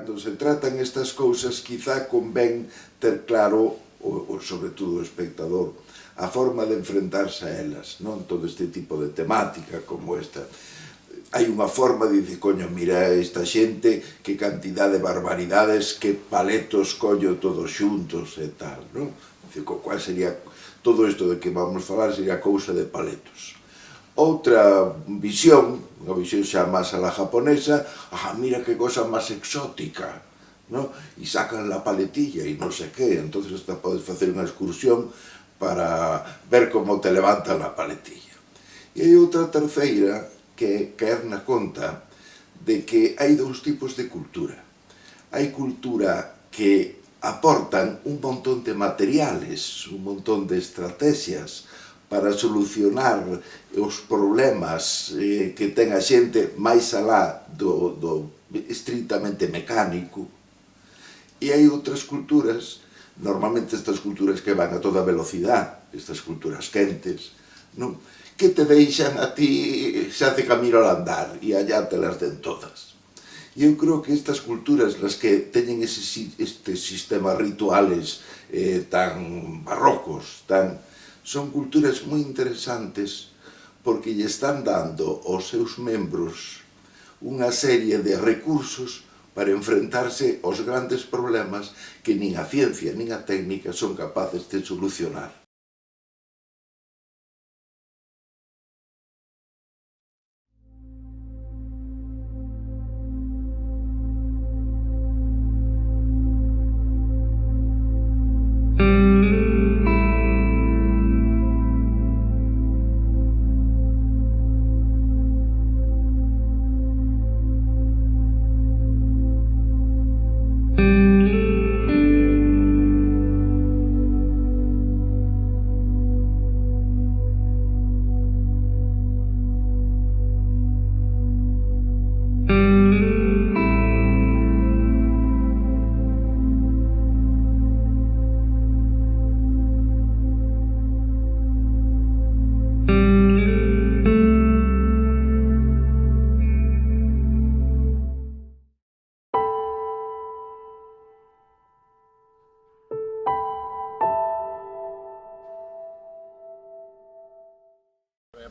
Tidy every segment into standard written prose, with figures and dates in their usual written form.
cando se tratan estas cousas, quizá convén ter claro, sobre todo o espectador, a forma de enfrentarse a elas, non? Todo este tipo de temática como esta. Hai unha forma de dicir, coño, mira esta xente, que cantidad de barbaridades, que paletos collo todos xuntos e tal, non? Cual sería, todo isto de que vamos falar sería cousa de paletos. Outra visión, unha visión xa máis a la japonesa, mira que cosa máis exótica, ¿no? E sacan la paletilla e non sei que, entonces hasta podes facer unha excursión para ver como te levantan la paletilla. E hai outra terceira que caer na conta de que hai dous tipos de cultura. Hai cultura que aportan un montón de materiales, un montón de estrategias para solucionar os problemas que ten a xente máis alá do estritamente mecánico. E hai outras culturas, normalmente estas culturas que van a toda velocidade, estas culturas quentes, non? Que te deixan a ti xa hace camino al andar e allá te las den todas. E eu creo que estas culturas, las que teñen estes sistemas rituales tan barrocos, son culturas moi interesantes porque lle están dando aos seus membros unha serie de recursos para enfrentarse aos grandes problemas que nin a ciencia nin a técnica son capaces de solucionar.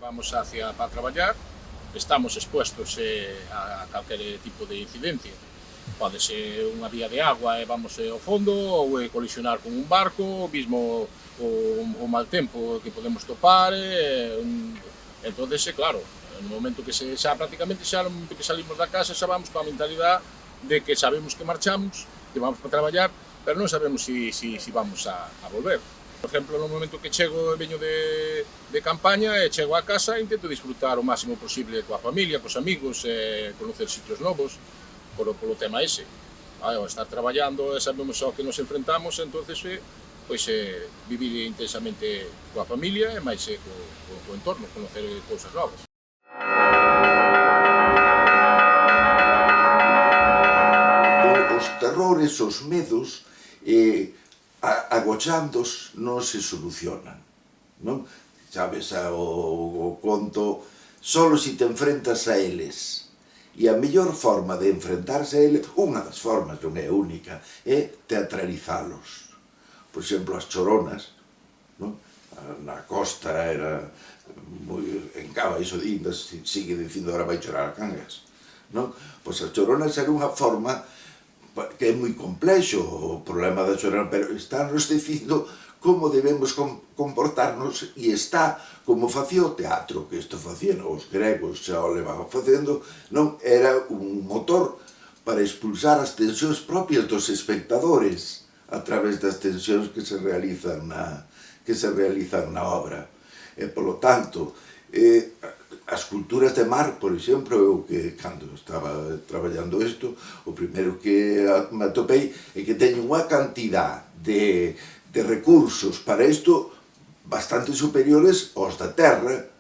Vamos para traballar, estamos expuestos a calquer tipo de incidencia. Pode ser unha vía de agua e vamos ao fondo, ou colisionar con un barco, mesmo o mal tempo que podemos topar. Entonces, claro, no momento que xa prácticamente no momento que salimos da casa xa vamos coa mentalidade de que sabemos que marchamos, que vamos para traballar, pero non sabemos si vamos a volver. Por exemplo, no momento que chego e veño de campaña e chego a casa, intento disfrutar o máximo posible coa familia, cos amigos, conocer sitios novos, polo tema ese. Ao estar traballando e sabemos ao que nos enfrentamos, entonces vivir intensamente coa familia e máis co entorno, conocer cousas novas. Os terrores, os medos, agochandos non se solucionan, non? Sabes, o conto, solo si te enfrentas a eles. E a mellor forma de enfrentarse a eles, unha das formas, non é única, é teatralizalos. Por exemplo, as choronas, non? Na costa era moi... en Cava, iso sigue dicindo ahora vai chorar a Cangas, non? Pois as choronas era unha forma que é moi complexo o problema da chorona, pero está nos dicindo como debemos comportarnos e está como facía o teatro, que isto facían os gregos, xa o levaban facendo, non era un motor para expulsar as tensións propias dos espectadores a través das tensións que se realizan na obra. E, polo tanto, as culturas de mar, por exemplo, eu que cando estaba traballando isto, o primeiro que me atopei é que teño unha cantidad de recursos para isto bastante superiores aos da terra,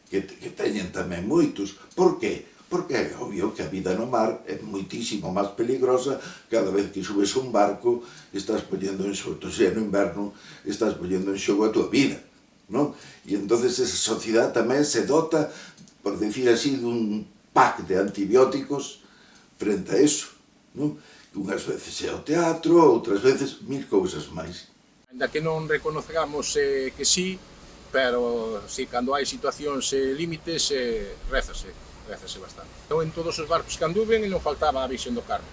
que teñen tamén moitos. Por qué? Porque é obvio que a vida no mar é moitísimo máis peligrosa. Cada vez que subes un barco estás poñendo en xogo, se é no inverno, estás poñendo en xogo a tua vida, non? E entonces esa sociedade tamén se dota, por decir así, dun pack de antibióticos frente a eso, non? unhas veces é o teatro, outras veces mil cousas máis. Ainda que non reconozcamos que sí, pero si cando hai situacións límites, rézase bastante. Eu en todos os barcos que anduven non faltaba a Virxen do Carme.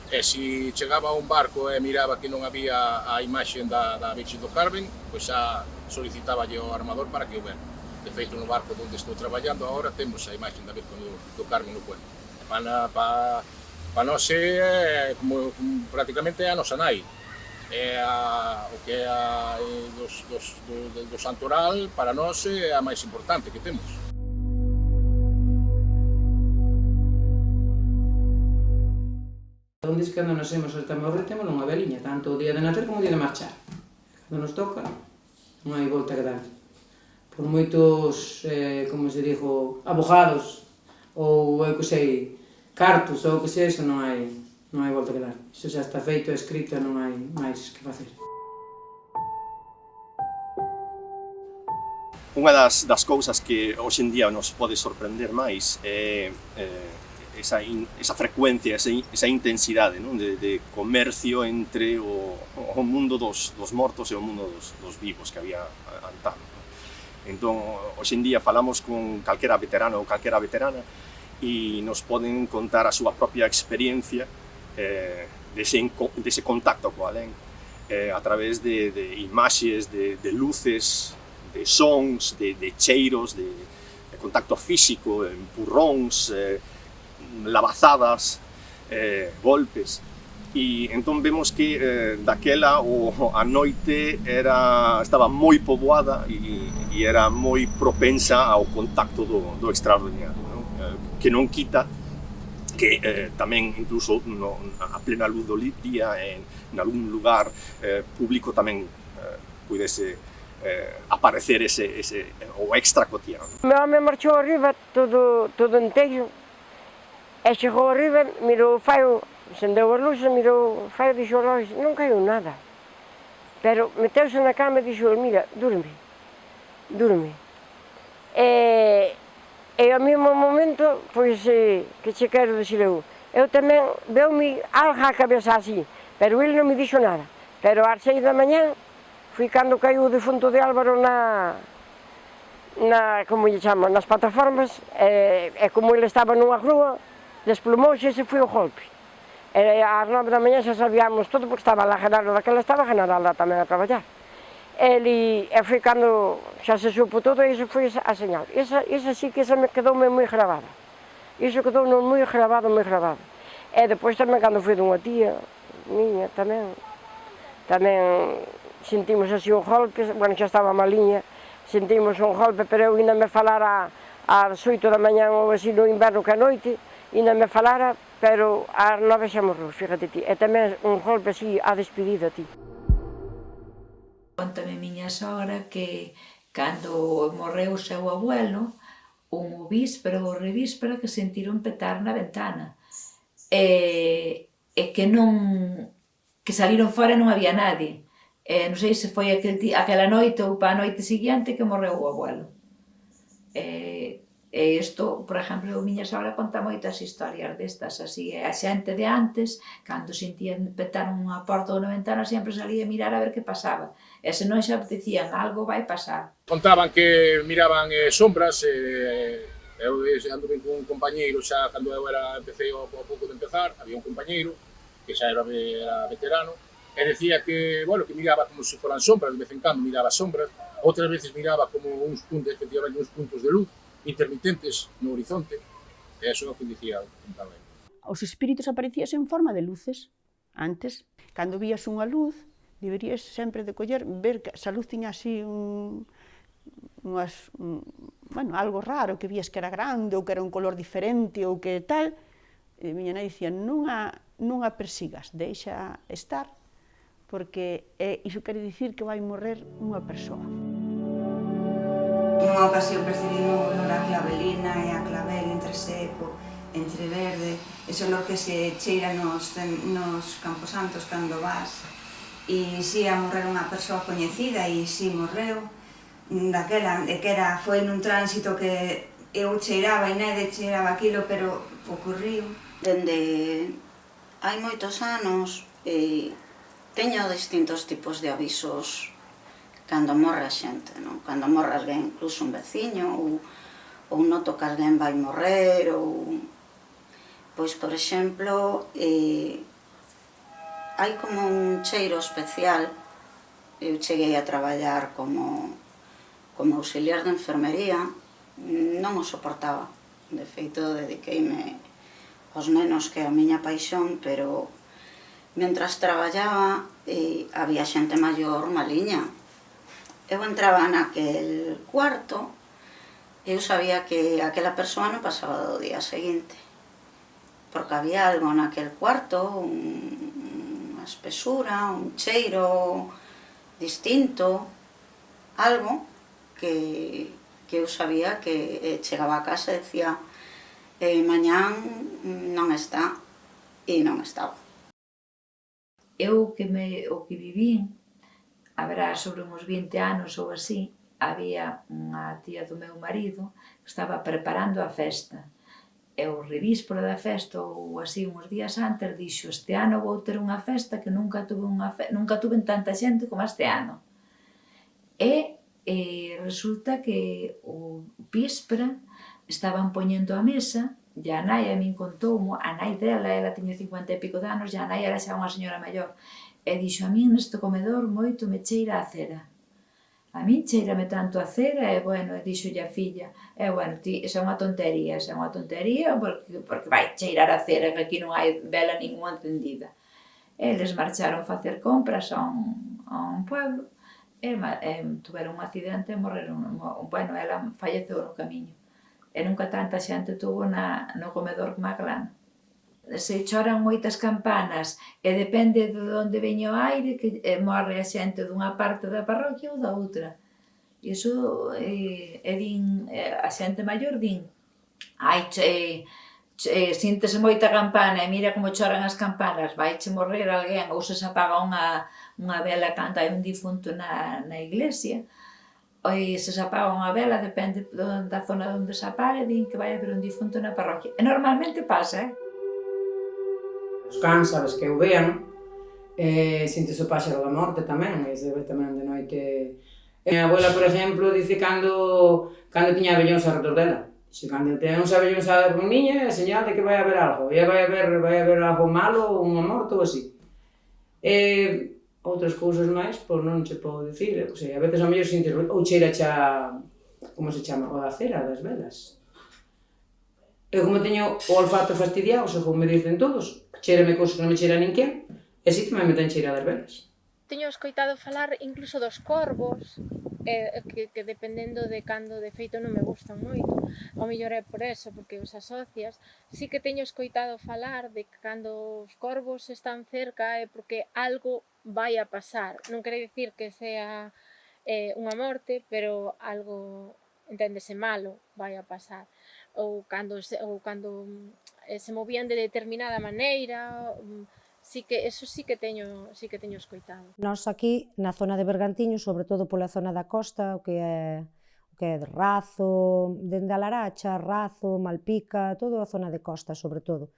E se chegaba a un barco e miraba que non había a imaxe da Virxen do Carmen, pois xa solicitaba ao armador para que o vera. De feito, no barco onde estou traballando agora temos a imaxe da Virxen do Carmen no puente. Para nós é como prácticamente é a nosa nai. É o que é do santoral, para nós é a máis importante que temos. Onde cando nos imos hasta morrer temos unha veliña, tanto o día de nacer como o día de marchar. Cando nos toca, non hai volta que dar. Por moitos, como se digo, abogados, ou eu que sei, cartos, ou o que sei, eso non hai volta que dar. Iso xa está feito e escrito e non hai máis que facer. Unha das cousas que hoxe en día nos pode sorprender máis é esa frecuencia, esa intensidade, non? De comercio entre o mundo dos mortos e o mundo dos vivos que había antano. Entón, hoxe en día falamos con calquera veterano ou calquera veterana e nos poden contar a súa propia experiencia dese contacto co alén a través de imaxes, de luces, de sons, de cheiros, de contacto físico, empurróns, lavazadas, golpes. E entón vemos que daquela a noite estaba moi poboada e era moi propensa ao contacto do extraordinario, non? Que non quita que tamén incluso a plena luz do día en algún lugar público tamén pudese aparecer o extra cotidiano. O meu home marchou arriba todo inteiro e chegou arriba, mirou o faio, acendeu as luces, mirou o faio e dixo, non caiu nada. Pero meteuse na cama e dixo, mira, durme. E ao mesmo momento, pois, que che quero dicir eu tamén veu-me algo a cabeza así, pero ele non me dixo nada. Pero ás 6 da mañá, fui cando caiu o defunto de Álvaro como lle chama, nas plataformas, e como ele estaba nunha grúa, desplomouse e se foi o golpe. E ás 9 da mañá xa sabíamos todo, porque estaba lá Genaro daquela, estaba Genaro lá tamén a traballar. E foi cando xa se supo todo e iso foi a señal. Esa sí que me quedoume moi grabada. Iso quedoume moi grabado. E depois tamén cando foi dunha tía miña tamén sentimos así un golpe, bueno, xa estaba maliña, sentimos un golpe, pero eu ainda me falara ás 8 da mañá ou así no inverno que a noite, ainda me falara, pero ás 9 xa morreu, fíjate ti. E tamén un golpe así a despedida ti. Contame miña sogra que cando morreu o seu abuelo, un víspera ou revíspera que sentiron petar na ventana. E que saliron fora e non había nadie. Non sei se foi aquela noite ou para a noite seguinte que morreu o abuelo. E isto, por exemplo, miña sogra conta moitas historias destas, así, a xente de antes, cando sentían petar unha porta ou unha ventana, sempre salía a mirar a ver que pasaba. E se non xa dicían, algo vai pasar. Contaban que miraban sombras, eu anduve con un compañeiro xa cando eu empecé ao pouco de empezar, había un compañeiro que xa era veterano, e decía que, bueno, que miraba como se foran sombras, de vez en cando miraba sombras, outras veces miraba como efectivamente, uns puntos de luz, intermitentes no horizonte, e eso é o que dicía o compañeiro. Os espíritus aparecías en forma de luces. Antes, cando vías unha luz, deberías sempre de ver que esa luz tiña así algo raro, que vías que era grande, ou que era un color diferente, ou que tal. E miña nai dicía, non a persigas, deixa estar, porque iso quere dicir que vai morrer unha persoa. Nunha ocasión percibí un olor a clavelina e a clavel entre seco, entre verde, ese olor que se cheira nos camposantos cando vas. E si a morrer unha persoa coñecida, e si morreu, daquela, que foi nun tránsito que eu cheiraba e nadie cheiraba aquilo, pero ocurriu. Dende hai moitos anos teño distintos tipos de avisos cando morre a xente, non? Cando morre alguén, incluso un veciño, ou noto que alguén vai morrer, ou... Pois, por exemplo, hai como un cheiro especial. Eu cheguei a traballar como auxiliar de enfermería, non o soportaba. De feito, dediqueime aos nenos, que é a miña paixón, pero mentras traballaba había xente maior maliña. Eu entraba naquel cuarto e eu sabía que aquela persoa non pasaba do día seguinte, porque había algo naquel cuarto, unha espesura, un cheiro distinto, algo que eu sabía que chegaba a casa e decía mañán non está, e non estaba. Eu o que vivín, haberá sobre uns 20 anos ou así, había unha tía do meu marido que estaba preparando a festa. E o revíspero da festa, ou así uns días antes, dixo: este ano vou ter unha festa que nunca tuve tanta xente como este ano. E resulta que o víspera estaban poñendo a mesa, e a nai a min contoumo, a nai dela, ela tiña 50 e pico de anos, e a nai era xa unha señora maior, e dixo: a min neste comedor moito me cheira a cera. A min cheirame tanto a cera, e bueno, dixo a filla, bueno, esa é unha tontería, porque vai cheirar a cera, que aquí non hai vela ninguna encendida. Eles marcharon a facer compras a un pueblo, e tuveron un accidente e morreron, bueno, ela falleceu no camiño. E nunca tanta xente tuvo no comedor como aquela. Se choran moitas campanas e depende de onde veña o aire, que morre a xente dunha parte da parroquia ou da outra. Iso, a xente maior din: ai, síntese moita campana e mira como choran as campanas, vaiche morrer alguén, ou se apaga unha vela cando hai un difunto na iglesia, ou se apaga unha vela, depende da zona onde se apague, din que vai haber un difunto na parroquia. E normalmente pasa, Os cans, sabes, que o vean, síntese o páxaro da morte tamén, e se ve tamén de noite. A minha abuela, por exemplo, dice cando tiña abellóns arredor dela. Se cando ten uns abellóns a miña, é señal de que vai haber algo, e vai haber algo malo, unha morte ou así. Outras cousas máis, pois non che podo dicir, a veces a mellor sintes, ou cheira xa, como se chama, a cera das velas. Eu como teño o olfato fastidiado, según me dicen todos, cheirame cousas que non me cheira ninguén, e si tamén me ten cheira das velas. Teño escoitado falar incluso dos corvos, que dependendo de cando, de feito non me gustan moito, ao mellor é por eso, porque os asocias. Sí que teño escoitado falar de que cando os corvos están cerca é porque algo vai a pasar. Non quere dicir que sea unha morte, pero algo, enténdese, malo vai a pasar. Ou cando se movían de determinada maneira, eso sí que teño escoitado. Nós aquí, na zona de Bergantiños, sobre todo pola zona da costa, o que é de Razo, dende a Laracha, Razo, Malpica, toda a zona de costa, sobre todo.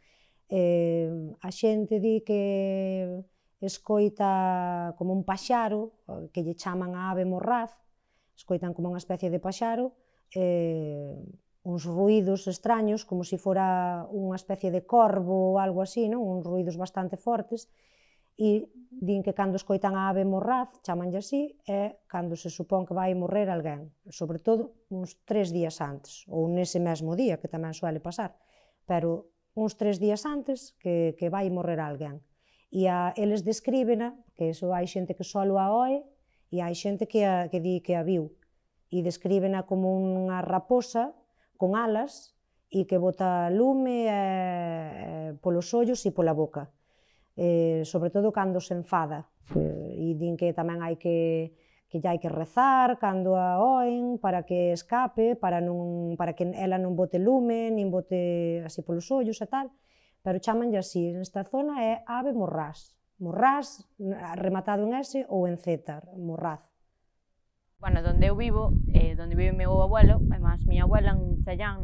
A xente di que escoita como un paxaro, que lle chaman a ave morraz, escoitan como unha especie de paxaro, uns ruídos extraños, como se fora unha especie de corvo ou algo así, non? Uns ruídos bastante fortes, e din que cando escoitan a ave morraz, chamanlle así, é cando se supón que vai morrer alguén, sobre todo uns 3 días antes, ou nese mesmo día, que tamén suele pasar, pero uns 3 días antes que vai morrer alguén. E eles descríbena, que iso hai xente que só a oe, e hai xente que di que a viu, e descríbena como unha raposa con alas e que bota lume polos ollos e pola boca, sobre todo cando se enfada, e din que tamén hai que lle hai que rezar cando a oen para que escape, para que ela non bote lume, nin bote así polos ollos e tal, pero chamanlle así, nesta zona é ave morraz, rematado en S ou en Z, morraz. Bueno, donde eu vivo, donde vive meu abuelo, además miña abuela en Challán,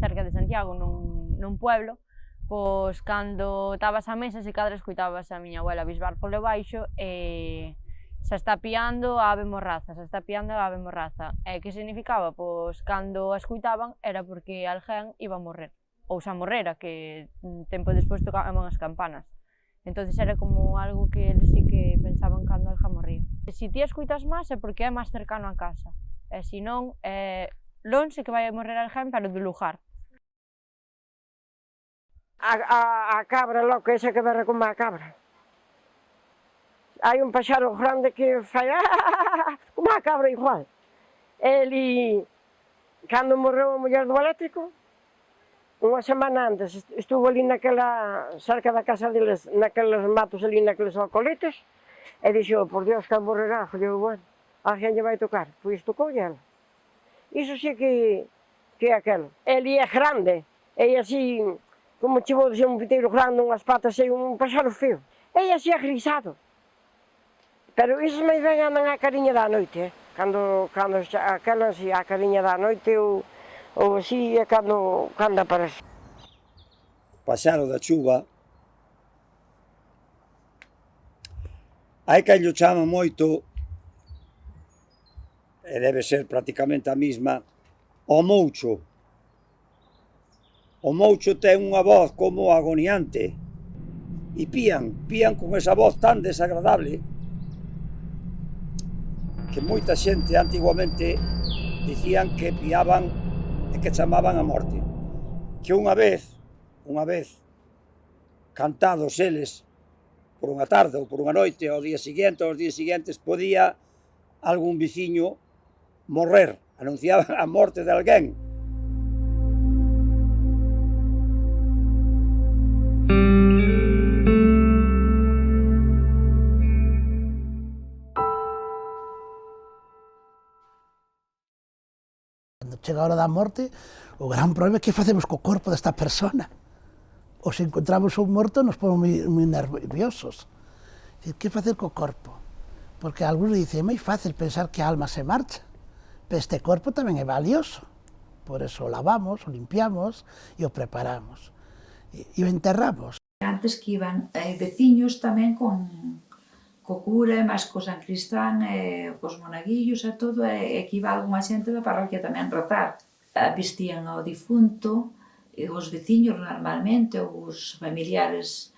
cerca de Santiago, nun pueblo, pois cando estabas á mesa se cadra escuitabas a miña abuela bisbar polo baixo e se está piando a ave morraza, se está piando a ave morraza. E que significaba? Pois cando a escuitaban era porque alguén iba a morrer, ou xa morrera, que tempo despois tocaban as campanas. Entonces era como algo que eles sí que pensaban cando alguén morría. Se ti escuitas máis é porque é máis cercano a casa, e se non, lonxe que vai a morrer alguén, pero do lugar. A cabra loca, esa que berra como a cabra. Hai un paxaro grande que fai como a cabra igual. Ele, cando morreu a muller do eléctrico, unha semana antes, estuvo ali naquela, cerca da casa deles, naqueles matos ali, naqueles alcoletes, e dixo, por Dios, que morrerá. Falei, bueno, alguén lle vai tocar. Pois tocoulle ela. Iso sí que é aquelo. Ele é grande, é así, como che vou dizer, un piteiro grande, unhas patas e un paxaro feo. É así agrisado. Pero iso me ven andan á cariña da noite, cando aquelan así á cariña da noite ou así é cando aparece. Paxaro da chuva, hai quen llo chama moito, e debe ser prácticamente a mesma, o moucho. O moucho ten unha voz como agoniante e pían con esa voz tan desagradable que moita xente antiguamente dicían que piaban e que chamaban a morte. Que unha vez, cantados eles, por unha tarde ou por unha noite, ao día seguinte, aos días seguintes, podía algún veciño morrer, anunciaban a morte de alguén. Cando chega a hora da morte, o gran problema é que facemos co corpo desta persona. Ou se encontramos un morto, nos ponemos moi nerviosos. Que facer co corpo? Porque algúns dicen, é moi fácil pensar que a alma se marcha, pero este corpo tamén é valioso. Por eso o lavamos, o limpiamos e o preparamos. E o enterramos. Antes que iban veciños tamén co cura, máis co San Cristán, cos monaguillos e todo, e que iba algunha xente da parroquia tamén rezar. Vestían ao difunto, os veciños normalmente, os familiares,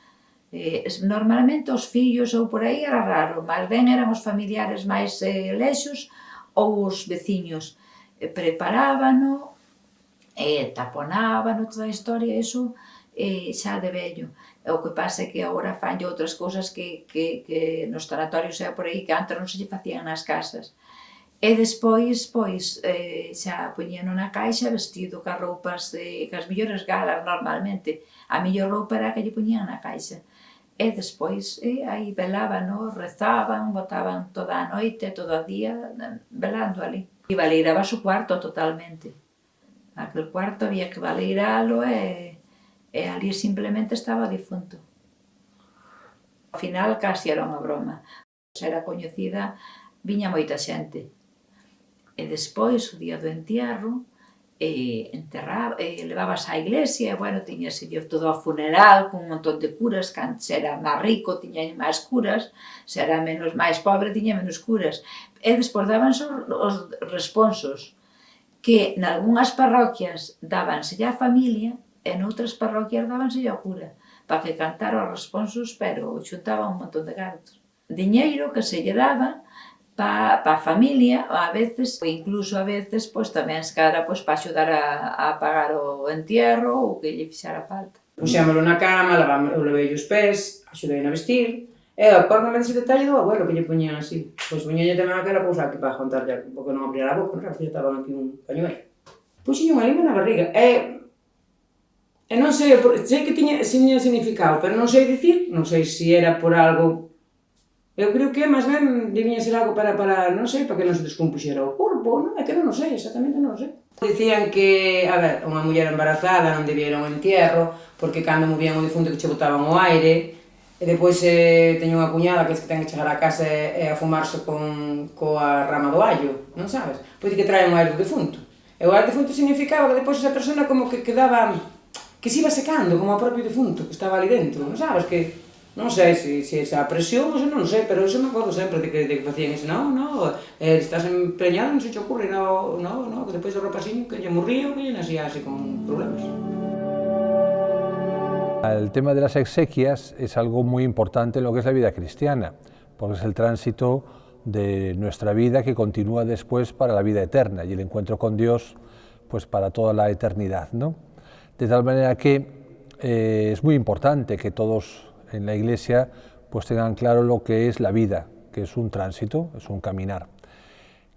normalmente os fillos ou por aí era raro, máis ben eran os familiares máis lexos ou os veciños. Preparábano, taponábano, toda a historia, iso xa de vello. O que pasa é que agora fanlle outras cousas que nos tanatorios e por aí que antes non se lle facían nas casas. E despois, pois, xa poñíano na caixa vestido cas roupas, cas millores galas normalmente. A millor roupa era a que lle poñían na caixa. E despois, aí velábano, rezaban, botaban toda a noite, todo o día, velando ali. E baleirabas o cuarto totalmente. Aquel cuarto había que baleiralo e ali simplemente estaba o difunto. Ao final casi era unha broma. Era coñecida, viña moita xente. E despois, o día do entierro, levabas á iglesia, e, bueno, tiñas todo o funeral con un montón de curas, que se era máis rico tiña máis curas, se era máis pobre tiña menos curas. E despois dabanse os responsos, que nalgúnas parroquias dábanselle á familia e noutras parroquias dábanselle ao cura, para que cantara os responsos, pero xuntaban un montón de cartos. Diñeiro que se lle daba para a familia, a veces, incluso a veces, pois tamén se cadra para axudar a pagar o entierro ou que lle fixara falta. Puxémolo na cama, eu levei os pés, axudei a vestir, e acórdame dese detalle do abuelo que lle poñían así. Pois poñían tamén aquela cousa aquí para contarlle, porque non abría a boca, non sabes, estaban aquí un pañuelo. Puxían unha lima na barriga, e non sei, sei que tiña significado, pero non sei dicir, non sei se era por algo. Eu creo que máis ben debía ser algo para, non sei, para que non se descompuxera o corpo, non? É que non o sei, exactamente non o sei. Dicían que, a ver, unha muller embarazada non debía ir a un entierro, porque cando movían o difunto que che botaban o aire, e depois teño unha cuñada que ten que chegar a casa e a fumarse coa rama do allo, non sabes? Pois que traen o aire do difunto. E o aire do difunto significaba que depois esa persona como que quedaba, que que se iba secando, como o propio defunto que estaba ali dentro, non sabes que... Non sei se esa presión, non sei, pero eso me acordo sempre de que facían eso. No, estás empeñado, non se te ocurre, no, que despois o rapaciño que lle morría ou que lle nacía así con problemas. El tema de las exequias es algo muy importante en lo que es la vida cristiana, porque es el tránsito de nuestra vida que continúa después para la vida eterna y el encuentro con Dios pues para toda la eternidad, ¿no? De tal manera que es muy importante que todos en la Iglesia pues tengan claro lo que es la vida, que es un tránsito, es un caminar.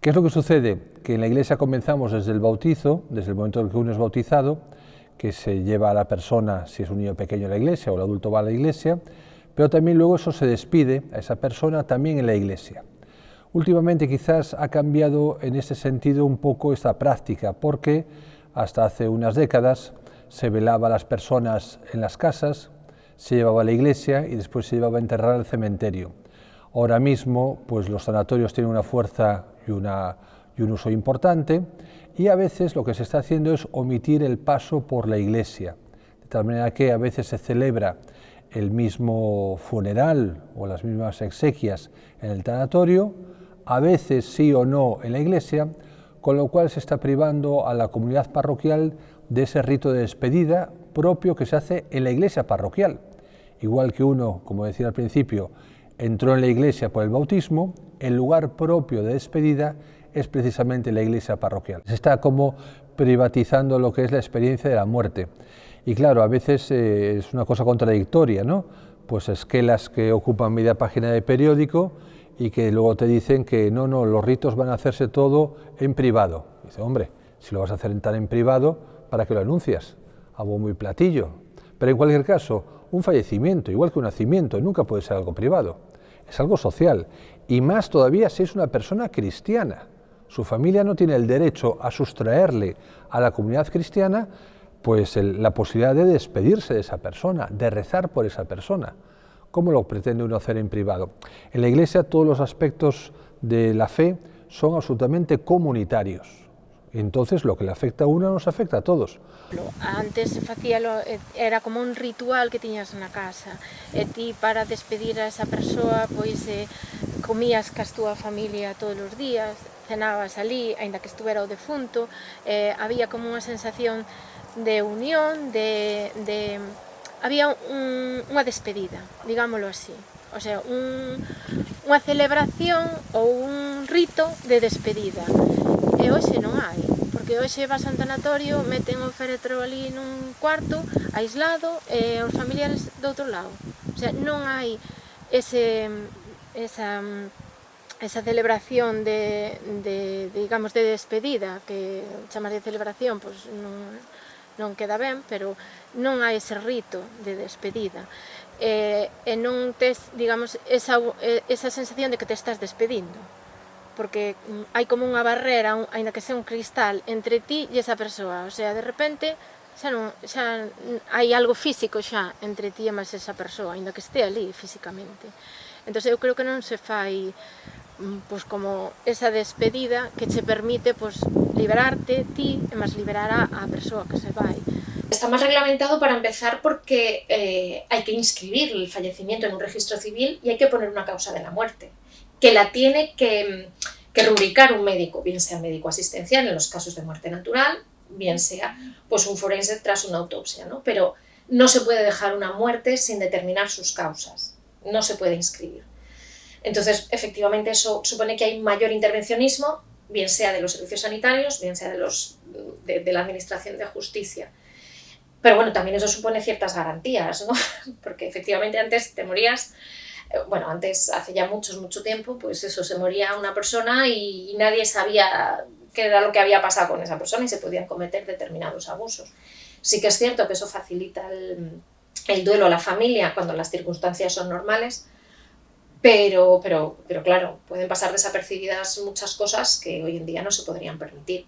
¿Qué es lo que sucede? Que en la Iglesia comenzamos desde el bautizo, desde el momento en que uno es bautizado, que se lleva a la persona, si es un niño pequeño, a la Iglesia o el adulto va a la Iglesia, pero también luego eso se despide a esa persona también en la Iglesia. Últimamente quizás ha cambiado en ese sentido un poco esta práctica, porque hasta hace unas décadas se velaba a las personas en las casas, se llevaba a la iglesia y después se llevaba a enterrar al cementerio. Ahora mismo pues los sanatorios tienen una fuerza y un uso importante y a veces lo que se está haciendo es omitir el paso por la iglesia, de tal manera que a veces se celebra el mismo funeral o las mismas exequias en el tanatorio, a veces sí o no en la iglesia, con lo cual se está privando a la comunidad parroquial de ese rito de despedida propio que se hace en la iglesia parroquial. Igual que uno, como decía al principio, entró en la iglesia por el bautismo, el lugar propio de despedida es precisamente la iglesia parroquial. Se está como privatizando lo que es la experiencia de la muerte. Y claro, a veces es una cosa contradictoria, ¿no? Pues esquelas que ocupan media página de periódico y que luego te dicen que no, los ritos van a hacerse todo en privado. Dice, hombre, si lo vas a hacer tan en privado, ¿para qué lo anuncias? A bombo y platillo. Pero en cualquier caso, un fallecimiento, igual que un nacimiento, nunca puede ser algo privado, es algo social, y más todavía si es una persona cristiana. Su familia no tiene el derecho a sustraerle a la comunidad cristiana pues la posibilidad de despedirse de esa persona, de rezar por esa persona. ¿Cómo lo pretende uno hacer en privado? En la Iglesia todos los aspectos de la fe son absolutamente comunitarios. Entonces, lo que le afecta a uno nos afecta a todos. Antes era como un ritual que tiñas na casa. E ti, para despedir a esa persoa, pois comías cas túa familia todos os días, cenabas ali, aínda que estuvera o defunto, había como unha sensación de unión, había unha despedida, digámoslo así. O sea, unha celebración ou un rito de despedida. E hoxe non hai, porque hoxe vas a un tanatorio, meten o féretro ali nun cuarto, aislado, e os familiares do outro lado. O sea, non hai esa celebración digamos, de despedida, que chamas de celebración, pois non queda ben, pero non hai ese rito de despedida. E non tes, digamos, esa sensación de que te estás despedindo, porque hai como unha barrera, aínda que sea un cristal, entre ti e esa persoa. O sea, de repente, xa hai algo físico xa entre ti e máis esa persoa, aínda que este ali físicamente. Entón, eu creo que non se fai pois como esa despedida que che permite pois liberarte ti e máis liberar a persoa que se vai. Está más reglamentado para empezar porque hay que inscribir el fallecimiento en un registro civil y hay que poner una causa de la muerte, que la tiene que rubricar un médico, bien sea médico asistencial en los casos de muerte natural, bien sea pues un forense tras una autopsia, ¿no? Pero no se puede dejar una muerte sin determinar sus causas, no se puede inscribir. Entonces, efectivamente, eso supone que hay mayor intervencionismo, bien sea de los servicios sanitarios, bien sea de la Administración de Justicia. Pero bueno, también eso supone ciertas garantías, ¿no? Porque efectivamente antes te morías, antes, hace ya mucho tiempo, pues eso, se moría una persona y nadie sabía qué era lo que había pasado con esa persona y se podían cometer determinados abusos. Sí que es cierto que eso facilita el duelo a la familia cuando las circunstancias son normales, pero claro, pueden pasar desapercibidas muchas cosas que hoy en día no se podrían permitir.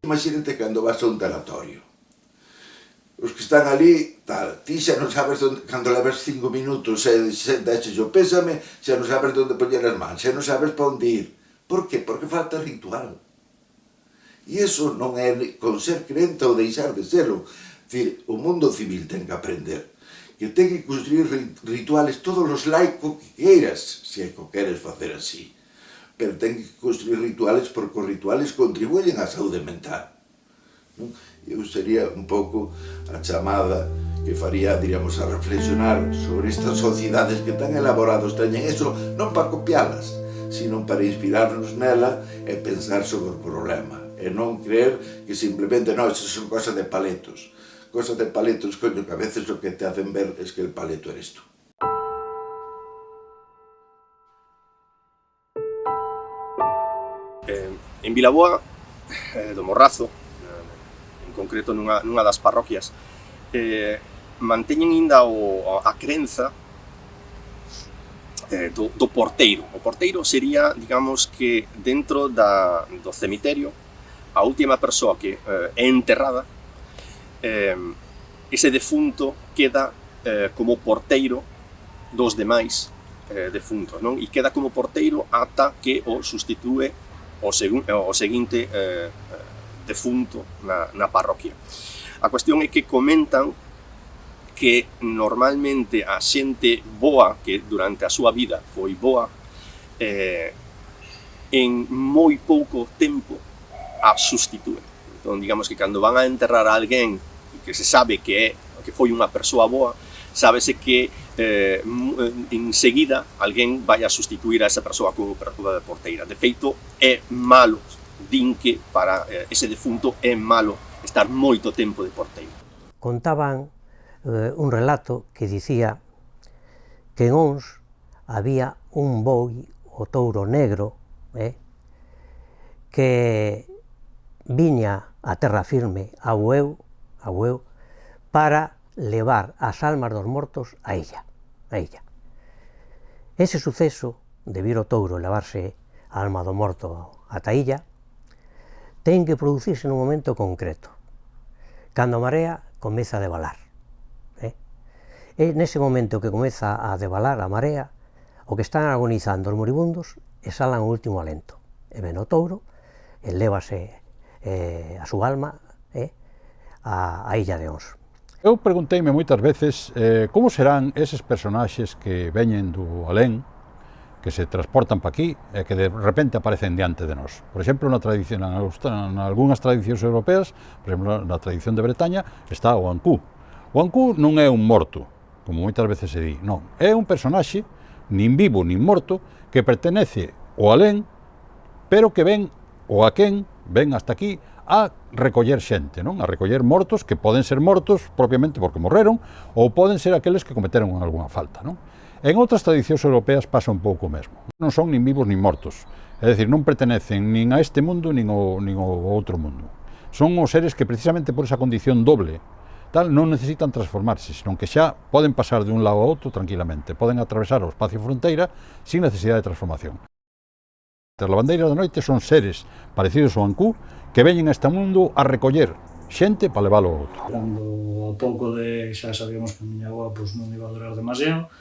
Imagínate cando vas a un tanatorio. Os que están ali, ti xa non sabes cando leves 5 minutos e deixes o pésame, xa non sabes onde poñer as mans, xa non sabes para onde ir. Por que? Porque falta ritual. E iso non é con ser crente ou deixar de serlo. Dicir, o mundo civil ten que aprender que ten que construir rituales todos os laicos que queiras, se é que o queres facer así. Pero ten que construir rituales porque os rituales contribuyen á saúde mental. Eu sería un pouco a chamada que faría, diríamos, a reflexionar sobre estas sociedades que tan elaborados teñen eso, non para copialas, sino para inspirarnos nela e pensar sobre o problema. E non creer que simplemente, non, eso son cosas de paletos. Cosas de paletos, coño, que a veces o que te hacen ver es que el paleto eres tú. En Vilaboa do Morrazo, en concreto nunha das parroquias, manteñen ainda a crenza do porteiro. O porteiro sería, digamos, que dentro do cemiterio, a última persoa que é enterrada, ese defunto queda como porteiro dos demais defuntos, non? E queda como porteiro ata que o sustitúe o seguinte defunto na parroquia. A cuestión é que comentan que normalmente a xente boa, que durante a súa vida foi boa, en moi pouco tempo a sustitúe. Entón, digamos que cando van a enterrar a alguén que se sabe que foi unha persoa boa, sábese que enseguida alguén vai a sustituir a esa persoa como persoa de porteira. De feito, é malo, din que para ese defunto é malo estar moito tempo de porteiro. Contaban un relato que dicía que en Ons había un boi, o touro negro, que viña a terra firme a Bueu, para levar as almas dos mortos a ella. Ese suceso de vir o touro levarse a alma do morto ata illa ten que producirse nun momento concreto, cando a marea comeza a devalar. É nese momento que comeza a devalar a marea, o que están agonizando os moribundos exhalan o último alento, e ven o touro, e lévase a súa alma a illa de Ons. Eu pregunteime moitas veces como serán eses personaxes que veñen do alén, que se transportan pa aquí e que de repente aparecen diante de nós. Por exemplo, en algunhas tradicións europeas, por exemplo, na tradición de Bretaña, está o Ancú. O Ancú non é un morto, como moitas veces se di, non. É un personaxe, nin vivo nin morto, que pertenece ao alén, pero que ven o aquén, ven hasta aquí, a recoller xente, non? A recoller mortos que poden ser mortos propiamente porque morreron ou poden ser aqueles que cometeron algunha falta, non? En outras tradicións europeas pasa un pouco o mesmo. Non son nin vivos nin mortos, é dicir, non pertenecen nin a este mundo nin ao outro mundo. Son os seres que precisamente por esa condición doble tal non necesitan transformarse, senón que xa poden pasar de un lado a outro tranquilamente, poden atravesar o espacio fronteira sin necesidade de transformación. As lavandeiras da noite son seres parecidos ao Ancú que veñen a este mundo a recoller xente para leválo ao outro. Cando a pouco de xa sabíamos que a miña avoa non iba a durar demasiado,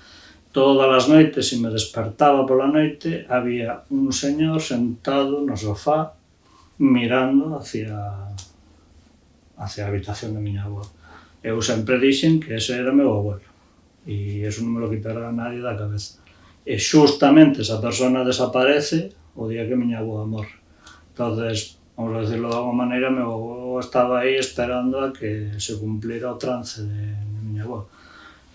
todas as noites, se me despertaba pola noite, había un señor sentado no sofá mirando hacia a habitación da miña avoa. Eu sempre dixen que ese era meu abuelo e eso non me lo quitará nadie da cabeza. E xustamente esa persona desaparece o día que miña avoa morre. Entonces, vamos a decirlo de alguma maneira, meu avó estaba aí esperando a que se cumplira o trance de miña avoa.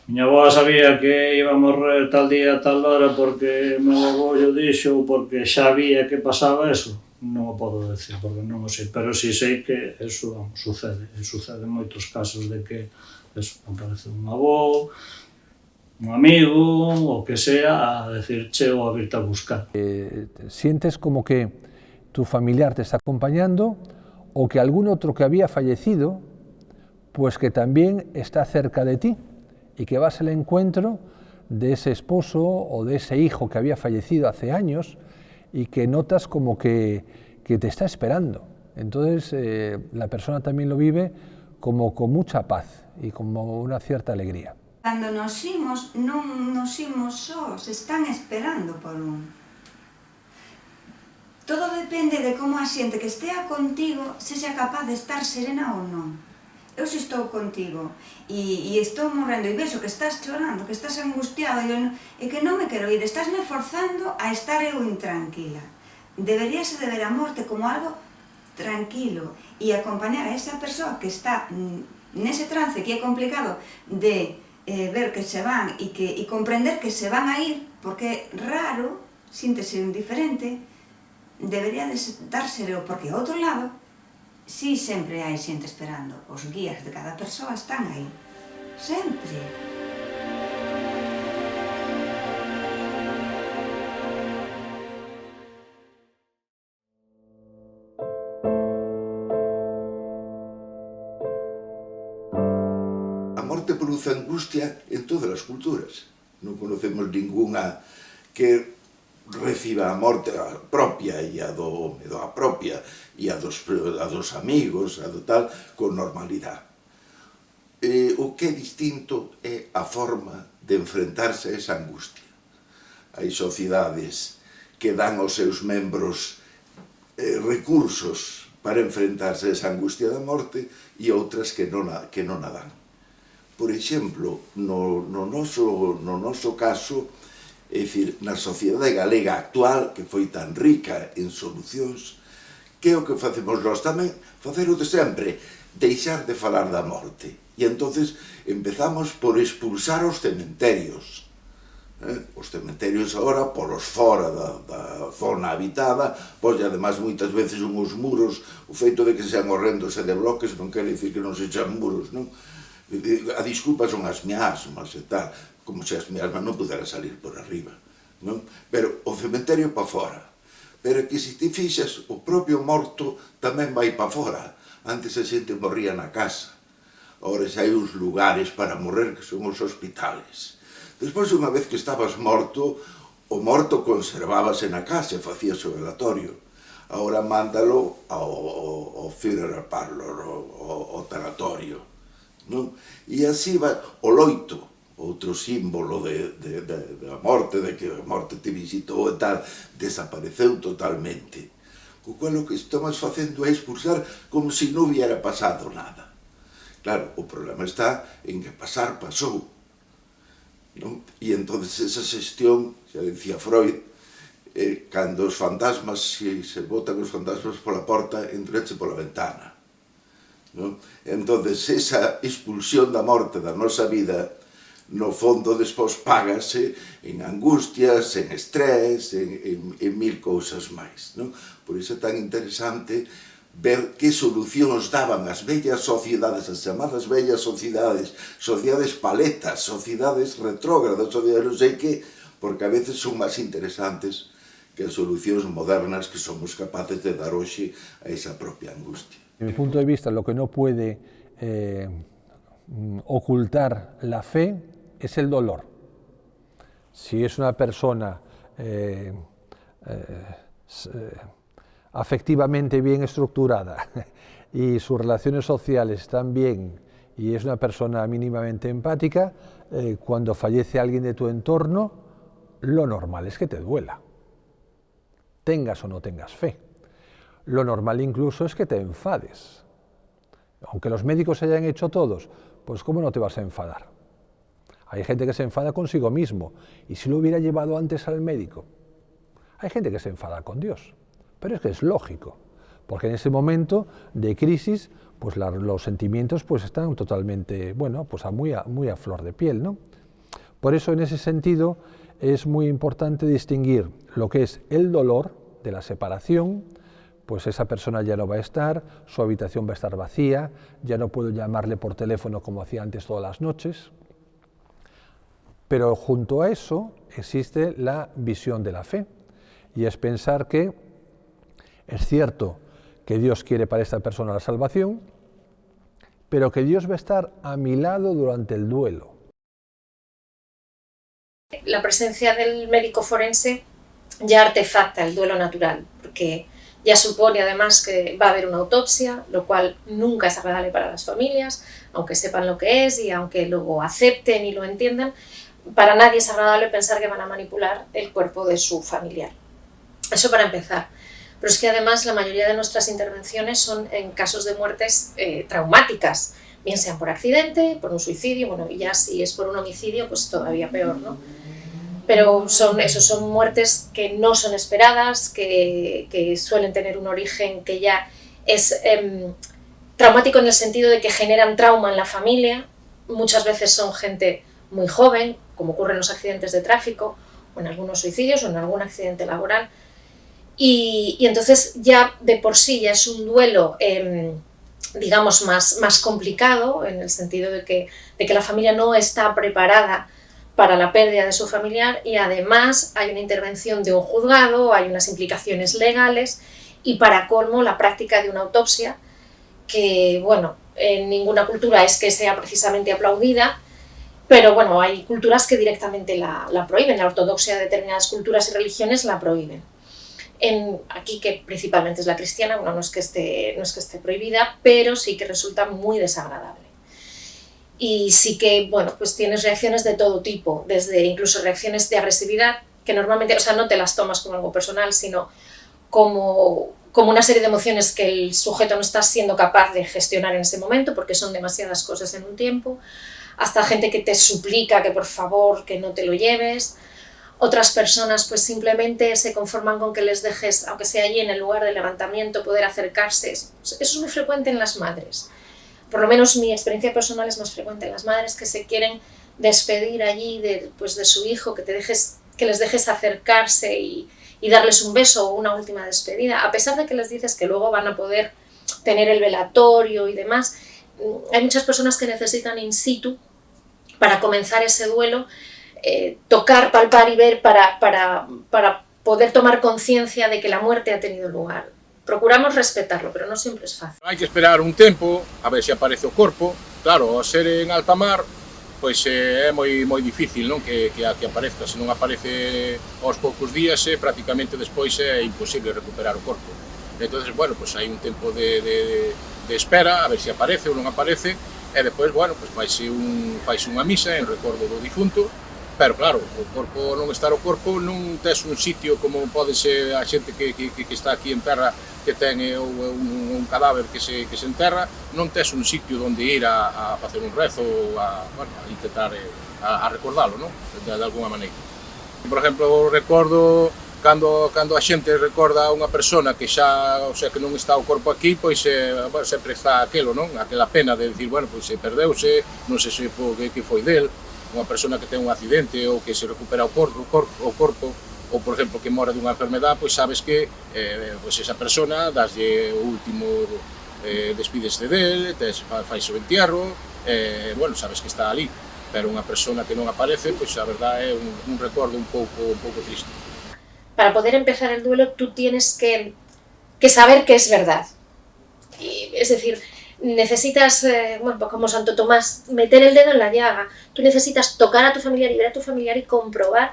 Miña avoa sabía que iba a morrer tal día, tal hora, porque meu avó yo dixo, porque xa vía que pasaba eso. Non o podo decir, porque non o sei, pero si sei que eso sucede. Sucede en moitos casos de que eso, aparece un avó, un amigo, o que sea, a decirche ou a virte a buscar. Sientes como que tu familiar te está acompañando o que algún otro que había fallecido, pues que también está cerca de ti y que vas al encuentro de ese esposo o de ese hijo que había fallecido hace años y que notas como que te está esperando. Entonces la persona también lo vive como con mucha paz y como una cierta alegría. Cando nos imos, non nos imos sós, están esperando por un. Todo depende de como a xente que estea contigo sexa capaz de estar serena ou non. Eu se estou contigo e estou morrendo e vexo que estás chorando, que estás angustiado e que non me quero ir, estásme forzando a estar eu intranquila. Deberíase de ver a morte como algo tranquilo e acompañar a esa persoa que está nese trance que é complicado de ver que se van e comprender que se van a ir, porque é raro, síntese indiferente, debería de dárselo, porque ao outro lado, si sempre hai xente esperando. Os guías de cada persoa están aí. Sempre. A morte produce angustia en todas as culturas. Non conocemos ninguna que reciba a morte a propia e a do home, a propia e a dos amigos, a do tal, con normalidade. O que é distinto é a forma de enfrentarse a esa angustia. Hai sociedades que dan aos seus membros recursos para enfrentarse a esa angustia da morte e outras que non a dan. Por exemplo, no noso caso, é dicir, na sociedade galega actual, que foi tan rica en solucións, que é o que facemos nós tamén? Facer o de sempre, deixar de falar da morte. E entonces empezamos por expulsar os cementerios. Os cementerios agora, polos fora da zona habitada, pois ademais moitas veces unhos muros, o feito de que sean horrendos e de bloques non quere dicir que non sexan muros, non? A disculpa son as miasmas e tal, como se as miasmas non puderan salir por arriba, non? Pero o cementerio pa fora. Pero que se te fixas, o propio morto tamén vai pa fora. Antes a xente morría na casa. Agora xa hai uns lugares para morrer que son os hospitales. Despois, unha vez que estabas morto, o morto conservábase na casa e facías o velatorio. Agora mándalo ao funeral parlor, ao tanatorio. E así vai o loito, outro símbolo da morte, de que a morte te visitou e tal, desapareceu totalmente. O cual o que estamos facendo é expulsar como se non hubiera pasado nada. Claro, o problema está en que pasar pasou. E entonces esa xestión, xa decía Freud, cando os fantasmas, se botan os fantasmas pola porta, entrache pola ventana. Entonces esa expulsión da morte da nosa vida no fondo despois págase en angustias, en estrés, en mil cousas máis. Por iso é tan interesante ver que solucións daban as vellas sociedades, as chamadas vellas sociedades, sociedades paletas, sociedades retrógradas, sociedades non sei que, porque a veces son máis interesantes que as solucións modernas que somos capaces de dar hoxe a esa propia angustia. Desde mi punto de vista, lo que no puede ocultar la fe es el dolor. Si es una persona afectivamente bien estructurada y sus relaciones sociales están bien y es una persona mínimamente empática, cuando fallece alguien de tu entorno, lo normal es que te duela, tengas o no tengas fe. Lo normal incluso es que te enfades. Aunque los médicos se hayan hecho todos, pues ¿cómo no te vas a enfadar? Hay gente que se enfada consigo mismo, y si lo hubiera llevado antes al médico. Hay gente que se enfada con Dios, pero es que es lógico, porque en ese momento de crisis, pues los sentimientos pues están totalmente, bueno, pues muy a flor de piel, ¿no? Por eso, en ese sentido, es muy importante distinguir lo que es el dolor de la separación. Pues esa persona ya no va a estar, su habitación va a estar vacía, ya no puedo llamarle por teléfono como hacía antes todas las noches. Pero junto a eso existe la visión de la fe, y es pensar que es cierto que Dios quiere para esta persona la salvación, pero que Dios va a estar a mi lado durante el duelo. La presencia del médico forense ya artefacta el duelo natural, porque ya supone además que va a haber una autopsia, lo cual nunca es agradable para las familias, aunque sepan lo que es y aunque luego acepten y lo entiendan. Para nadie es agradable pensar que van a manipular el cuerpo de su familiar. Eso para empezar. pero es que además la mayoría de nuestras intervenciones son en casos de muertes traumáticas, bien sean por accidente, por un suicidio, bueno, y ya si es por un homicidio, pues todavía peor, ¿no? Pero son muertes que no son esperadas, que suelen tener un origen que ya es traumático en el sentido de que generan trauma en la familia. Muchas veces son gente muy joven, como ocurre en los accidentes de tráfico, o en algunos suicidios, o en algún accidente laboral. Y entonces ya de por sí ya es un duelo, digamos, más complicado, en el sentido de que la familia no está preparada para la pérdida de su familiar, y además hay una intervención de un juzgado, hay unas implicaciones legales, y para colmo la práctica de una autopsia, que bueno, en ninguna cultura es que sea precisamente aplaudida, pero bueno, hay culturas que directamente la prohíben. La ortodoxia de determinadas culturas y religiones la prohíben. Aquí, que principalmente es la cristiana, bueno, no es que esté prohibida, pero sí que resulta muy desagradable. Y sí que, bueno, pues tienes reacciones de todo tipo, desde incluso reacciones de agresividad, que normalmente, o sea, no te las tomas como algo personal, sino como una serie de emociones que el sujeto no está siendo capaz de gestionar en ese momento, porque son demasiadas cosas en un tiempo, hasta gente que te suplica que por favor, que no te lo lleves. Otras personas pues simplemente se conforman con que les dejes, aunque sea allí en el lugar de levantamiento, poder acercarse. Eso es muy frecuente en las madres. Por lo menos mi experiencia personal es más frecuente en las madres que se quieren despedir allí de su hijo, que les dejes acercarse y darles un beso o una última despedida, a pesar de que les dices que luego van a poder tener el velatorio y demás. Hay muchas personas que necesitan in situ para comenzar ese duelo, tocar, palpar y ver para poder tomar conciencia de que la muerte ha tenido lugar. Procuramos respetarlo, pero no siempre es fácil. Hai que esperar un tempo a ver se aparece o corpo. Claro, ao ser en alta mar, pois é moi difícil, non, que aparezca. Se non aparece aos poucos días, prácticamente despois é imposible recuperar o corpo. Entonces, bueno, pois hai un tempo de espera a ver se aparece ou non aparece, e despois, bueno, pois faise unha misa en recordo do difunto. Pero claro, o corpo, non estar o corpo, non tes un sitio como pode ser a xente que está aquí en terra, que ten un cadáver que se enterra, non tes un sitio onde ir a facer un rezo ou a intentar a recordalo, non? De alguna maneira. Por exemplo, recordo cando a xente recorda a unha persona que xa, o sea, que non está o corpo aquí, pois sempre está aquelo, non? Aquela pena de dicir, bueno, pois se perdeuse, non sei se que foi del. Unha persona que ten un accidente ou que se recupera o corpo, ou, por exemplo, que mora dunha enfermedad, pois sabes que pois esa persona daslle o último, despídese del, faise o entierro, bueno, sabes que está ali. Pero unha persona que non aparece, pois a verdade é un recordo un pouco triste. Para poder empezar el duelo, tú tienes que saber que es verdad. Es decir, necesitas, bueno, como Santo Tomás, meter el dedo en la llaga. Tú necesitas tocar a tu familiar y ver a tu familiar y comprobar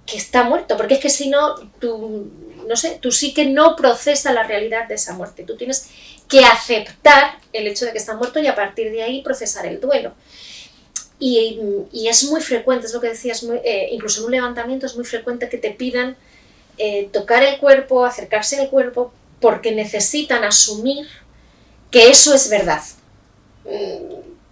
que está muerto, porque es que si no, tu psique no procesa la realidad de esa muerte. Tú tienes que aceptar el hecho de que está muerto y a partir de ahí procesar el duelo. Y es muy frecuente, es lo que decías, incluso en un levantamiento es muy frecuente que te pidan tocar el cuerpo, acercarse al cuerpo, porque necesitan asumir que eso es verdad,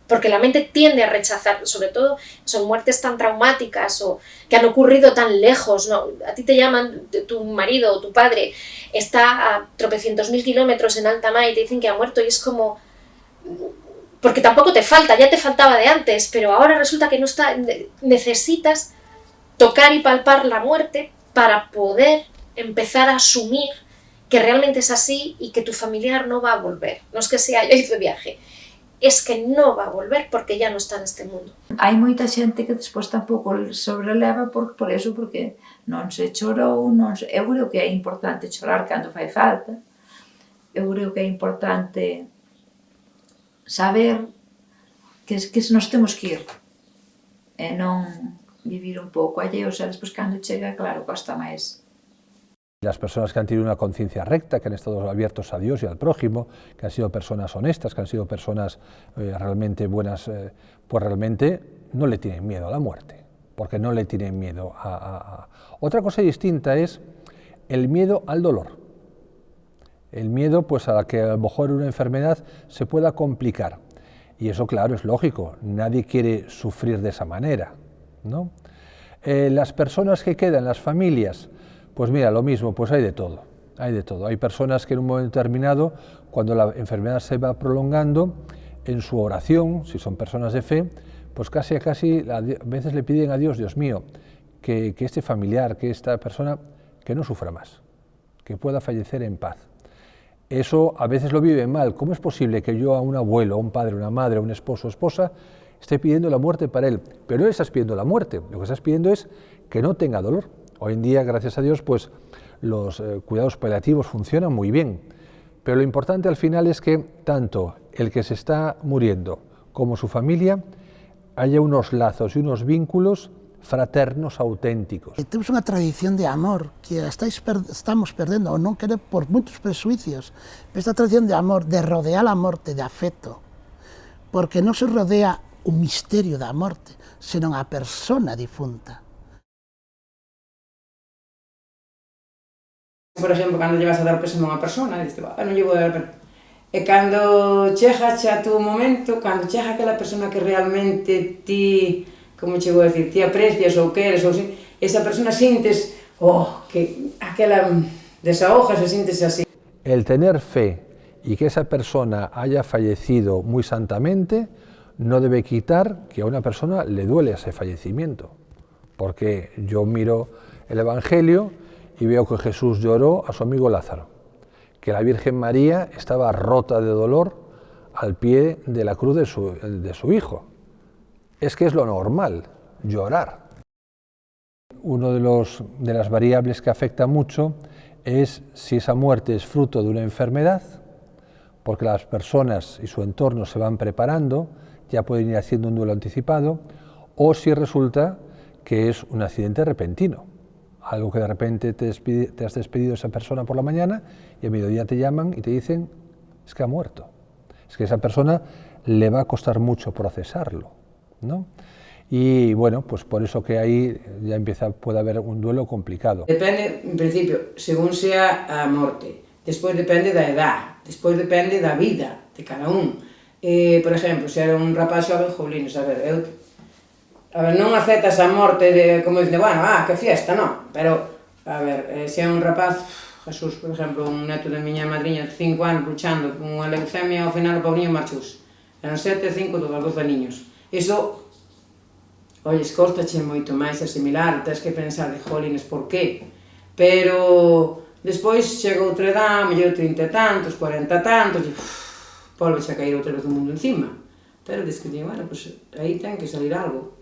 porque la mente tiende a rechazar, sobre todo son muertes tan traumáticas o que han ocurrido tan lejos, ¿no? A ti te llaman, tu marido o tu padre está a tropecientos mil kilómetros en alta mar y te dicen que ha muerto, y es como, porque tampoco te falta, ya te faltaba de antes, pero ahora resulta que no está. Necesitas tocar y palpar la muerte para poder empezar a asumir que realmente es así y que tu familiar no va a volver. No es que sea yo hice viaje, es que no va a volver porque ya no está en este mundo. Hai moita xente que despois tampouco sobreleva por eso, porque non se chorou, eu creo que é importante chorar cando fai falta, eu creo que é importante saber que nos temos que ir e non vivir un pouco alleos, e despois cando chega, claro, costa máis. Las personas que han tenido una conciencia recta, que han estado abiertos a Dios y al prójimo, que han sido personas honestas, que han sido personas realmente buenas, pues realmente no le tienen miedo a la muerte, porque no le tienen miedo a... Otra cosa distinta es el miedo al dolor. El miedo pues a que a lo mejor una enfermedad se pueda complicar. Y eso, claro, es lógico, nadie quiere sufrir de esa manera, ¿no? Las personas que quedan, las familias, pues mira, lo mismo, pues hay de todo, hay de todo. Hay personas que en un momento determinado, cuando la enfermedad se va prolongando, en su oración, si son personas de fe, pues casi a veces le piden a Dios, Dios mío, que este familiar, que esta persona, que no sufra más, que pueda fallecer en paz. Eso a veces lo viven mal. ¿Cómo es posible que yo a un abuelo, a un padre, a una madre, a un esposo o esposa, esté pidiendo la muerte para él? Pero no estás pidiendo la muerte, lo que estás pidiendo es que no tenga dolor. Hoy en día, gracias a Dios, pues los cuidados paliativos funcionan muy bien, pero lo importante al final es que tanto el que se está muriendo como su familia haya unos lazos y unos vínculos fraternos auténticos. Temos unha tradición de amor que estamos perdendo, ou non querer por moitos presuicios, esta tradición de amor, de rodear a morte, de afecto, porque non se rodea o misterio da morte, senón a persona difunta. Por exemplo, cando lle vas a dar pésame a unha persona, dices, non lle vou dar pésame. E cando chega xa tu momento, cando chega aquela persona que realmente ti, como che vou decir, ti aprecias ou queres, ou esa persona sintes, que aquela desahogas e sintes así. El tener fe y que esa persona haya fallecido muy santamente no debe quitar que a una persona le duele ese fallecimiento, porque yo miro el Evangelio y veo que Jesús lloró a su amigo Lázaro, que la Virgen María estaba rota de dolor al pie de la cruz de su hijo. Es que es lo normal, llorar. Uno de las variables que afecta mucho es si esa muerte es fruto de una enfermedad, porque las personas y su entorno se van preparando, ya pueden ir haciendo un duelo anticipado, o si resulta que es un accidente repentino, algo que de repente te has despedido de esa persona por la mañana y a mediodía te llaman y te dicen, es que ha muerto. Es que a esa persona le va a costar mucho procesarlo, ¿no? Y bueno, pues por eso que ahí ya puede haber un duelo complicado. Depende, en principio, según sea a morte, despois depende da edad, despois depende da vida de cada un. Por exemplo, se era un rapaz xove, jolines, a ver, non aceptas a morte de, como dicen, bueno, que fiesta, non, pero, a ver, se é un rapaz, Jesús, por exemplo, un neto da miña madriña de 5 anos luchando con unha leucemia, ao final o pobriño marchouse. Eran 7, 5, 12 niños. Iso, olles, costache moito máis asimilar, tens que pensar de jolines, por qué? Pero despois chega outra edad, mellor 30 e tantos, 40 e tantos, e volves a caer outra vez o mundo encima. Pero dices que, bueno, pues aí ten que salir algo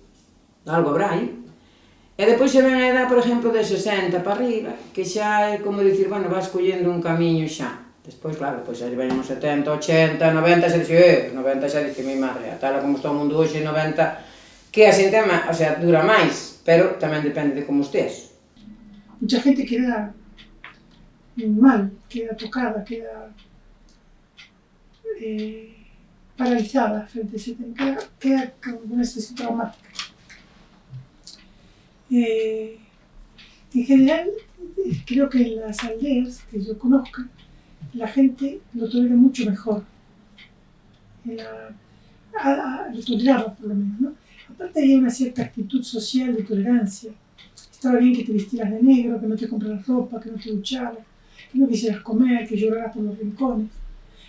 habrá aí. E depois se ven a edad, por exemplo, de 60 para arriba, que xa é como dicir, bueno, vas collendo un camiño xa. Despois, claro, pois aí ven os 70, 80, 90, xa dixe, 90 xa dixe mi madre, a tal como está o mundo hoxe, 90, que así tema, o sea, dura máis, pero tamén depende de como estés. Mucha gente queda mal, queda tocada, queda paralizada frente a ese tema, queda con una situación traumática. En general, creo que en las aldeas que yo conozco, la gente lo tolera mucho mejor, lo toleraba por lo menos, ¿no? Aparte había una cierta actitud social de tolerancia. Estaba bien que te vistieras de negro, que no te compraras ropa, que no te ducharas, que no quisieras comer, que lloraras por los rincones.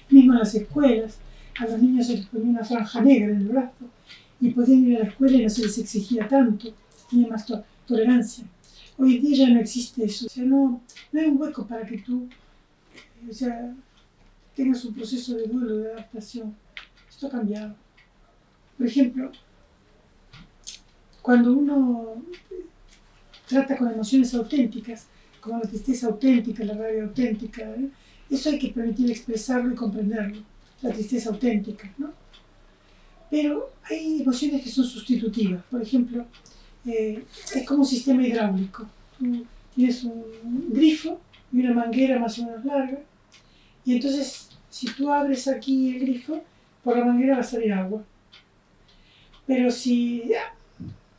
Mismo en las escuelas, a los niños se les ponía una franja negra en el brazo y podían ir a la escuela y no se les exigía tanto, tenía más tolerancia. Hoy en día ya no existe eso, o sea, no hay un hueco para que tú tengas un proceso de duelo, de adaptación. Esto ha cambiado. Por ejemplo, cuando uno trata con emociones auténticas, como la tristeza auténtica, la rabia auténtica, eso hay que permitir expresarlo y comprenderlo, la tristeza auténtica, ¿no? Pero hay emociones que son sustitutivas. Por ejemplo, es como un sistema hidráulico. Tú tienes un grifo y una manguera más o menos larga, y entonces si tú abres aquí el grifo, por la manguera va a salir agua. Pero si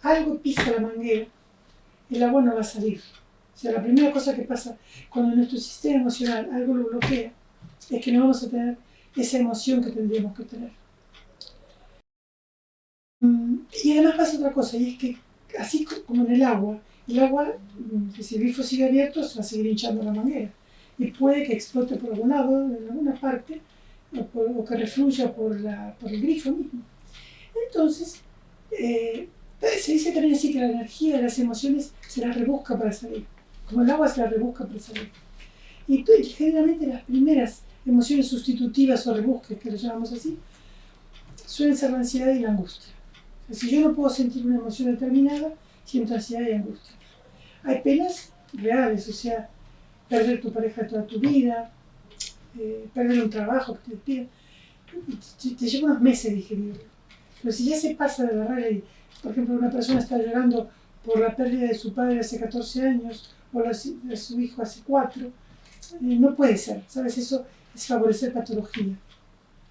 algo pisa la manguera, el agua no va a salir. O sea, la primera cosa que pasa cuando nuestro sistema emocional algo lo bloquea es que no vamos a tener esa emoción que tendríamos que tener. Y además pasa otra cosa, y es que así como en el agua, si el grifo sigue abierto, se va a seguir hinchando la manguera. Y puede que explote por algún lado, en alguna parte, o que refluya por el grifo mismo. Entonces, se dice también así que la energía de las emociones se las rebusca para salir, como el agua se las rebusca para salir. Y generalmente las primeras emociones sustitutivas o rebusques, que lo llamamos así, suelen ser la ansiedad y la angustia. O sea, si yo no puedo sentir una emoción determinada, siento ansiedad y angustia. Hay penas reales, o sea, perder tu pareja toda tu vida, perder un trabajo que te despidan, te lleva unos meses digerirlo. Pero si ya se pasa de la regla y, por ejemplo, una persona está llorando por la pérdida de su padre hace 14 años o de su hijo hace 4, no puede ser, ¿sabes? Eso es favorecer patología.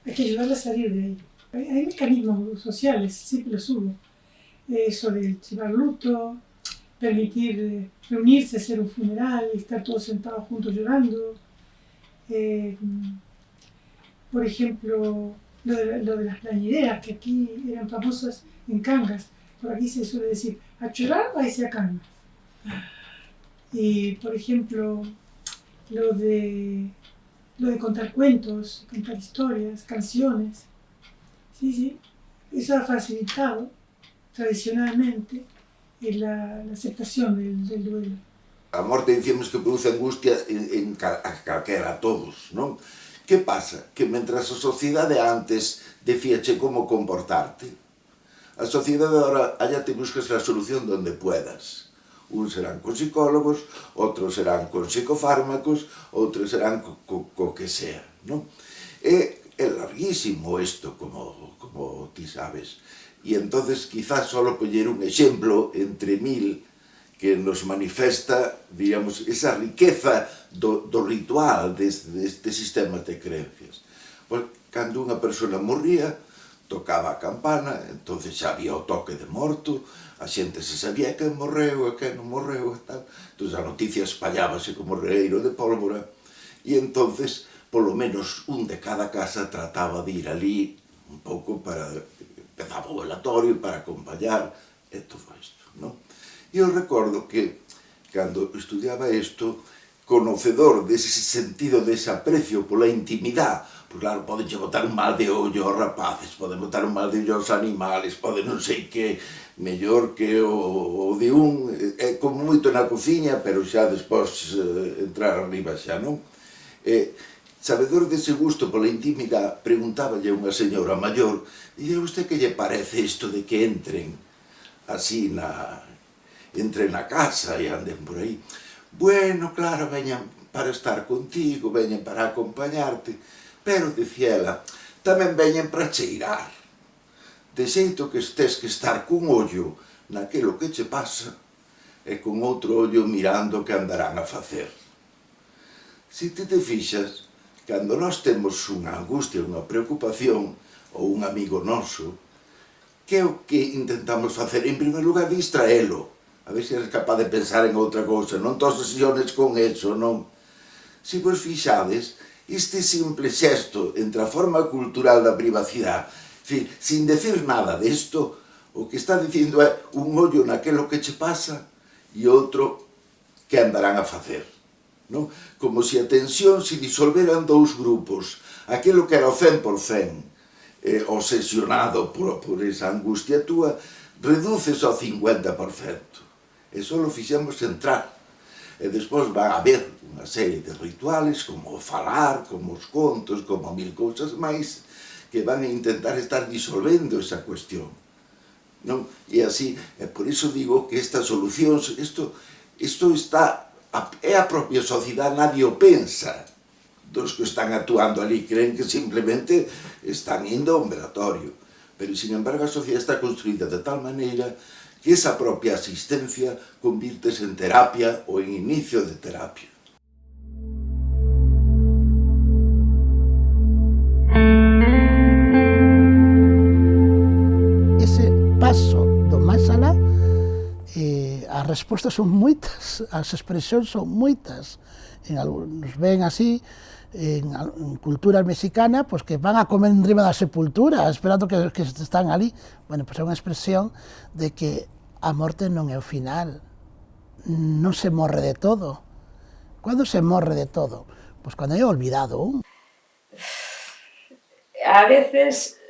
Hay que ayudarle a salir de ahí. Hay mecanismos sociales, siempre los hubo. Eso de llevar luto, permitir reunirse, hacer un funeral, estar todos sentados juntos llorando. Por ejemplo, lo de las plañideras, que aquí eran famosas en Cangas. Por aquí se suele decir, a chorar va a irse a Cangas. Y, por ejemplo, lo de contar cuentos, contar historias, canciones. Sí, eso ha facilitado tradicionalmente la aceptación del duelo. A morte dicíamos que produce angustia a calquera, a todos, non? Que pasa? Que mentras a sociedade antes decíache como comportarte, a sociedade agora allá te buscas a solución donde puedas. Uns serán con psicólogos, outros serán con psicofármacos, outros serán co que sea, non? É larguísimo isto, como ti sabes. E entonces quizás só poñer un exemplo entre 1000 que nos manifesta, digamos, esa riqueza do ritual deste sistema de creencias. Pois, cando unha persona morría, tocaba a campana, entonces xa había o toque de morto, a xente se sabía quen morreu e quen non morreu e tal. Entón a noticia espallábase como regueiro de pólvora e entonces, polo menos un de cada casa trataba de ir ali un pouco para empezaba o velatorio para acompañar e todo isto, non? E eu recordo que, cando estudiaba isto, conocedor dese sentido, dese aprecio pola intimidade, pois claro, poden botar un mal de ollo aos rapaces, poden botar un mal de ollo aos animales, poden non sei que, mellor que o de un, é como moito na cociña, pero xa despois entrar arriba xa, non? Sabedor dese gusto pola intimidade, preguntáballe a unha señora maior, e a usted que lle parece isto de que entren así entren na casa e anden por aí? Bueno, claro, veñan para estar contigo, veñan para acompañarte, pero, dicía ela, tamén veñan para cheirar. De xeito que estés que estar cun ollo naquilo que che pasa e con outro ollo mirando o que andarán a facer. Se te fixas, cando nós temos unha angustia, unha preocupación, ou un amigo noso, que é o que intentamos facer? En primer lugar, distraelo. A ver se eres capaz de pensar en outra cousa, non te obsesiones con eso, non? Se vos fixades, este simple xesto entre a forma cultural da privacidade, sin decir nada desto, o que está dicindo é un ollo naquelo que che pasa e outro que andarán a facer, non? Como se a tensión se disolvera en dous grupos, aquilo que era o 100% obsesionado por esa angustia túa, reduces ao 50%. E só lo fixemos entrar. E despois vai haber unha serie de rituales, como o falar, como os contos, como 1000 cousas máis, que van a intentar estar disolvendo esa cuestión. Non? E así, por iso digo que estas solucións, isto está, é a propia sociedade, nadie o pensa. Dos que están actuando ali creen que simplemente están indo a un velatorio. Pero, sin embargo, a sociedade está construída de tal maneira que esa propia asistencia convírtese en terapia ou en inicio de terapia. Ese paso do máis alá, as respostas son moitas, as expresións son moitas. En algunos ven así, en cultura mexicana, pues que van a comer enriba da sepultura, esperando que están ali. Bueno, pues é unha expresión de que a morte non é o final, non se morre de todo. Cando se morre de todo? Pois cando é olvidado un. A veces,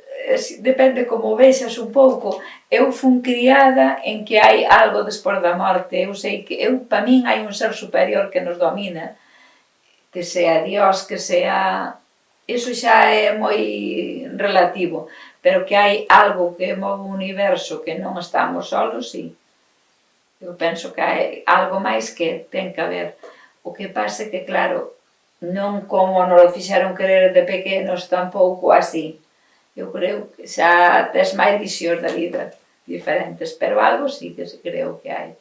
depende como vexas un pouco, eu fun criada en que hai algo despois da morte, eu sei que, para min hai un ser superior que nos domina, que sea Dios, que sea... Iso xa é moi relativo, pero que hai algo que move o universo, que non estamos solos, sí. Eu penso que hai algo máis que ten que haber. O que pasa é que, claro, non como nos lo fixeron querer de pequenos, tampouco así. Eu creo que xa tes máis visións da vida diferentes, pero algo sí que creo que hai.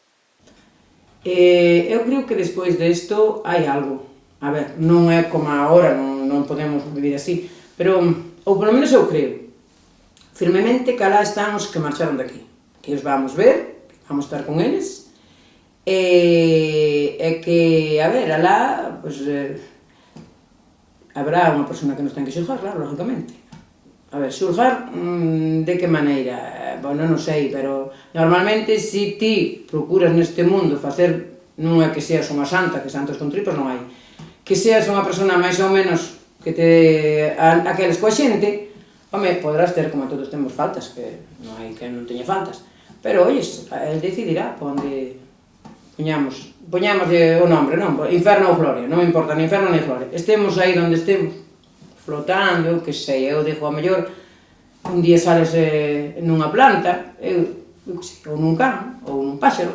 Eu creo que despois desto hai algo. A ver, non é como agora, non podemos vivir así, pero, ou polo menos eu creo, firmemente que alá están os que marcharon daqui, que os vamos ver, que vamos estar con eles, e que, a ver, alá, pois, habrá unha persona que nos ten que xulgar, claro, lógicamente. A ver, xulgar, de que maneira? Bueno, non sei, pero normalmente se ti procuras neste mundo facer, non é que seas unha santa, que santos con tripas non hai, que seas unha persona máis ou menos que te aqueles coa xente, home, poderás ter, como todos temos faltas, que non hai que non teña faltas, pero, oyes, el decidirá onde poñamos o nombre, non? Inferno ou gloria, non me importa, ni inferno ni gloria, estemos aí onde estemos, flotando, que sei, eu digo, a mellor, un día sales nunha planta, ou nun can, ou nun páxaro,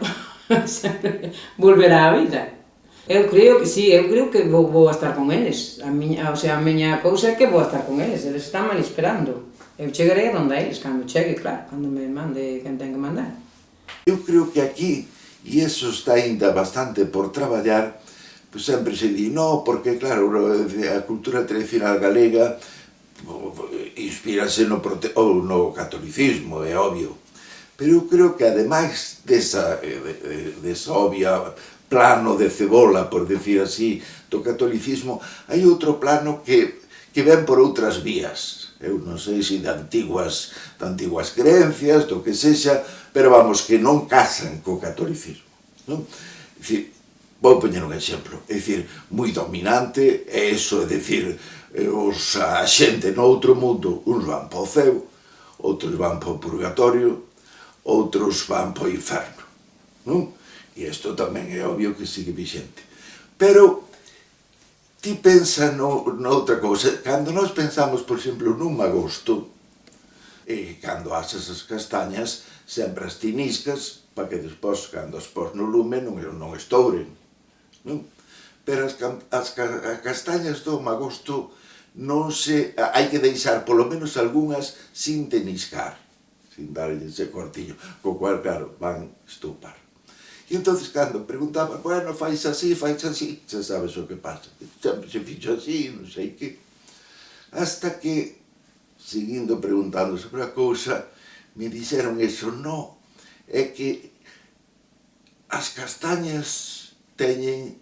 volverá á vida. Eu creo que sí, eu creo que vou a estar con eles. A miña cousa é que vou a estar con eles, eles están mal esperando. Eu chegarei a donde eles, cando chegue, claro, cando me mande quen ten que mandar. Eu creo que aquí, e eso está ainda bastante por traballar, pues sempre se di, no, porque claro, a cultura tradicional galega inspírase no catolicismo, é obvio. Pero eu creo que ademais desa obvia plano de cebola, por decir así, do catolicismo, hai outro plano que ven por outras vías. Eu non sei se de antiguas creencias, do que sexa, pero vamos, que non casan co catolicismo. Vou poñer un exemplo, é dicir, moi dominante, é iso, é dicir, a xente no outro mundo, uns van para o ceo, outros van para o purgatorio, outros van para o inferno, non? E isto tamén é obvio que sigue vixente. Pero ti pensa noutra cousa. Cando nós pensamos, por exemplo, nun magosto, e cando asas as castañas, sempre as tiniscas, para que despois, cando as pos no lume, non estouren. Pero as castañas do magosto hai que deixar polo menos algunhas sin teniscar, sin darlle ese cortiño, co cual, claro, van estupar. E entonces, cando preguntaban, bueno, fais así, xa sabes o que pasa. Sempre se fixo así, non sei que. Hasta que, seguindo preguntando sobre a cousa, me dixeron eso, no, é que as castañas teñen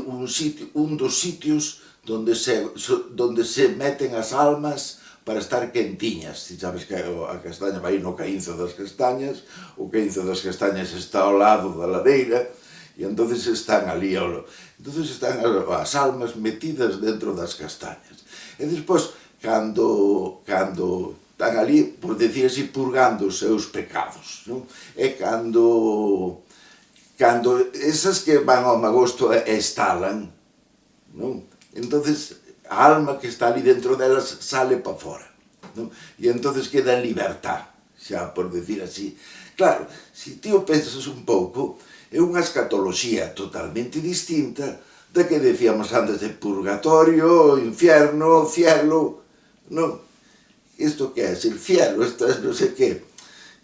un dos sitios donde se meten as almas para estar quentiñas. Si sabes que a castaña vai no caínzo das castañas, o caínzo das castañas está ao lado da ladeira, e entonces están ali, entonces están as almas metidas dentro das castañas. E despois, cando están ali, por decir así, purgando os seus pecados, é cando esas que van ao magosto estalan, entonces a alma que está ali dentro delas sale para fora, e entonces queda en libertad, xa por decir así. Claro, se ti o pensas un pouco, é unha escatoloxía totalmente distinta da que decíamos antes de purgatorio, infierno, cielo, non? Isto que é, el cielo, isto é non sei que.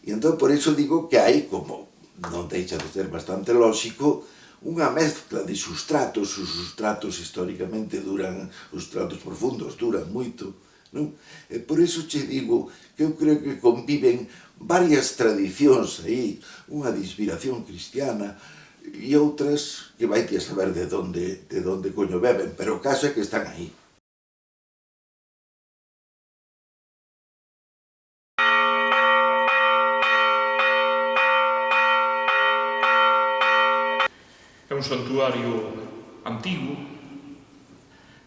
E entón por iso digo que hai como, non deixa de ser bastante lóxico, unha mezcla de sustratos, os sustratos históricamente duran, os sustratos profundos duran moito, non? E por iso che digo que eu creo que conviven varias tradicións aí, unha de inspiración cristiana e outras que vai a saber de onde coño beben, pero o caso é que están aí. un santuario antigo,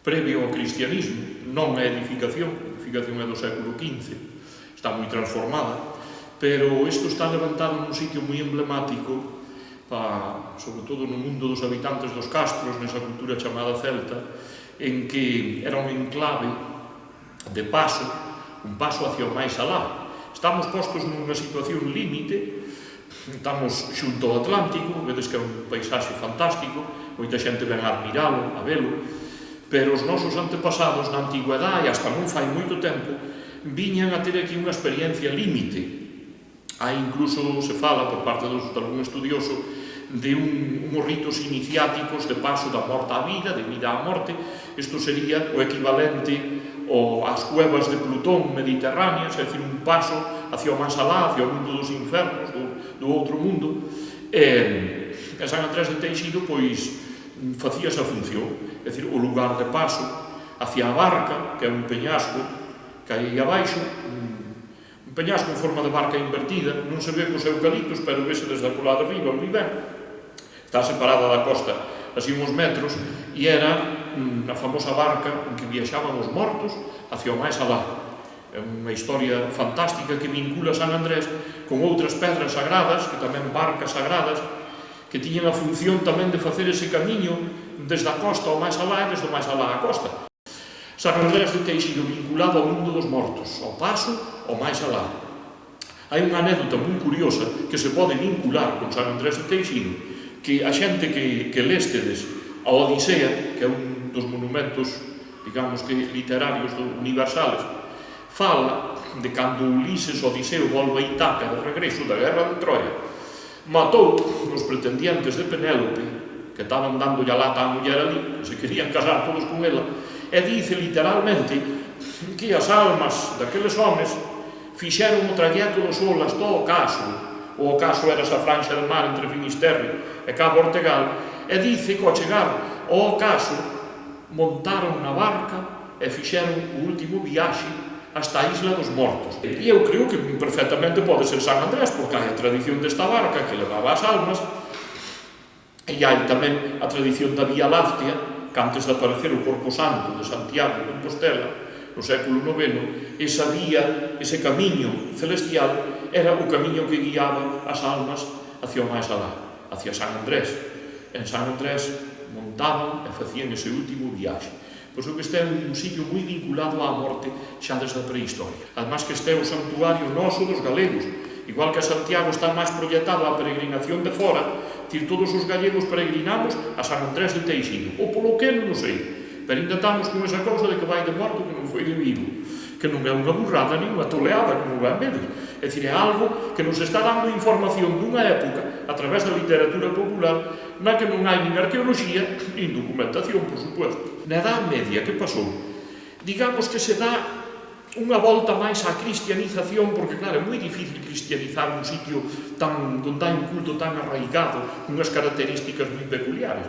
previo ao cristianismo, non é edificación, a edificación é do século XV, está moi transformada, pero isto está levantado nun sitio moi emblemático, sobre todo no mundo dos habitantes dos castros, nesa cultura chamada celta, en que era un enclave de paso, un paso hacia o máis alá. Estamos postos nunha situación límite, estamos xunto ao Atlántico, vedes que é un paisaxe fantástico, moita xente ven a admiralo, a velo, pero os nosos antepasados na antigüedade, e hasta non fai moito tempo, viñan a ter aquí unha experiencia límite. Hai incluso, se fala por parte de algún estudioso, de uns ritos iniciáticos de paso da morte á vida, de vida á morte. Isto sería o equivalente ás cuevas de Plutón mediterráneas, é dicir, un paso hacia o máis alá, hacia o mundo dos infernos, do outro mundo. E San Andrés de Teixido, pois, facía esa función, é dicir, o lugar de paso hacia a barca, que é un peñasco, que aí abaixo, un peñasco en forma de barca invertida, non se ve cos eucaliptos, pero vese desde o lado de arriba, moi ben. Está separada da costa así uns metros, e era a famosa barca en que viaxaban os mortos hacia o máis alá. É unha historia fantástica que vincula San Andrés con outras pedras sagradas, que tamén barcas sagradas, que tiñen a función tamén de facer ese camiño desde a costa ao máis alá e desde o máis alá á costa. San Andrés de Teixido vinculado ao mundo dos mortos, ao paso, ao máis alá. Hai unha anécdota moi curiosa que se pode vincular con San Andrés de Teixido, que a xente que léstedes a Odisea, que é un dos monumentos, digamos que literarios universales, fala de cando Ulises Odiseo volve a Itaca de regreso da guerra de Troia, matou os pretendientes de Penélope, que estaban dando a lata á muller ali, que se querían casar todos con ela, e dice literalmente que as almas daqueles homes fixeron o tragueto do sol hasta o ocaso era esa franxa de mar entre Finisterre e Cabo Ortegal, e dice que ao chegar ao ocaso montaron na barca e fixeron o último viaxe hasta a Isla dos Mortos. E eu creo que perfectamente pode ser San Andrés, porque hai a tradición desta barca que levaba as almas, e hai tamén a tradición da Vía Láctea, que antes de aparecer o Corpo Santo de Santiago de Compostela, no século IX, esa vía, ese camiño celestial, era o camiño que guiaba as almas hacia o máis alá, hacia San Andrés. En San Andrés montaban e facían ese último viaxe. Pois o que este é un sitio moi vinculado á morte xa desde a prehistoria. Además que este é o santuario noso dos galegos, igual que a Santiago está máis proyectado á peregrinación de fora, todos os gallegos peregrinamos a San Andrés de Teixido, ou polo que non sei, pero ainda estamos con esa cousa de que vai de morto que non foi de vivo, que non é unha burrada ni unha toleada, como ben vedes. É dicir, é algo que nos está dando información dunha época, a través da literatura popular, na que non hai nin arqueoloxía, nin documentación, por supuesto. Na Edad Media, que pasou? Digamos que se dá unha volta máis á cristianización, porque claro, é moi difícil cristianizar un sitio donde hai un culto tan arraigado, con unhas características moi peculiares.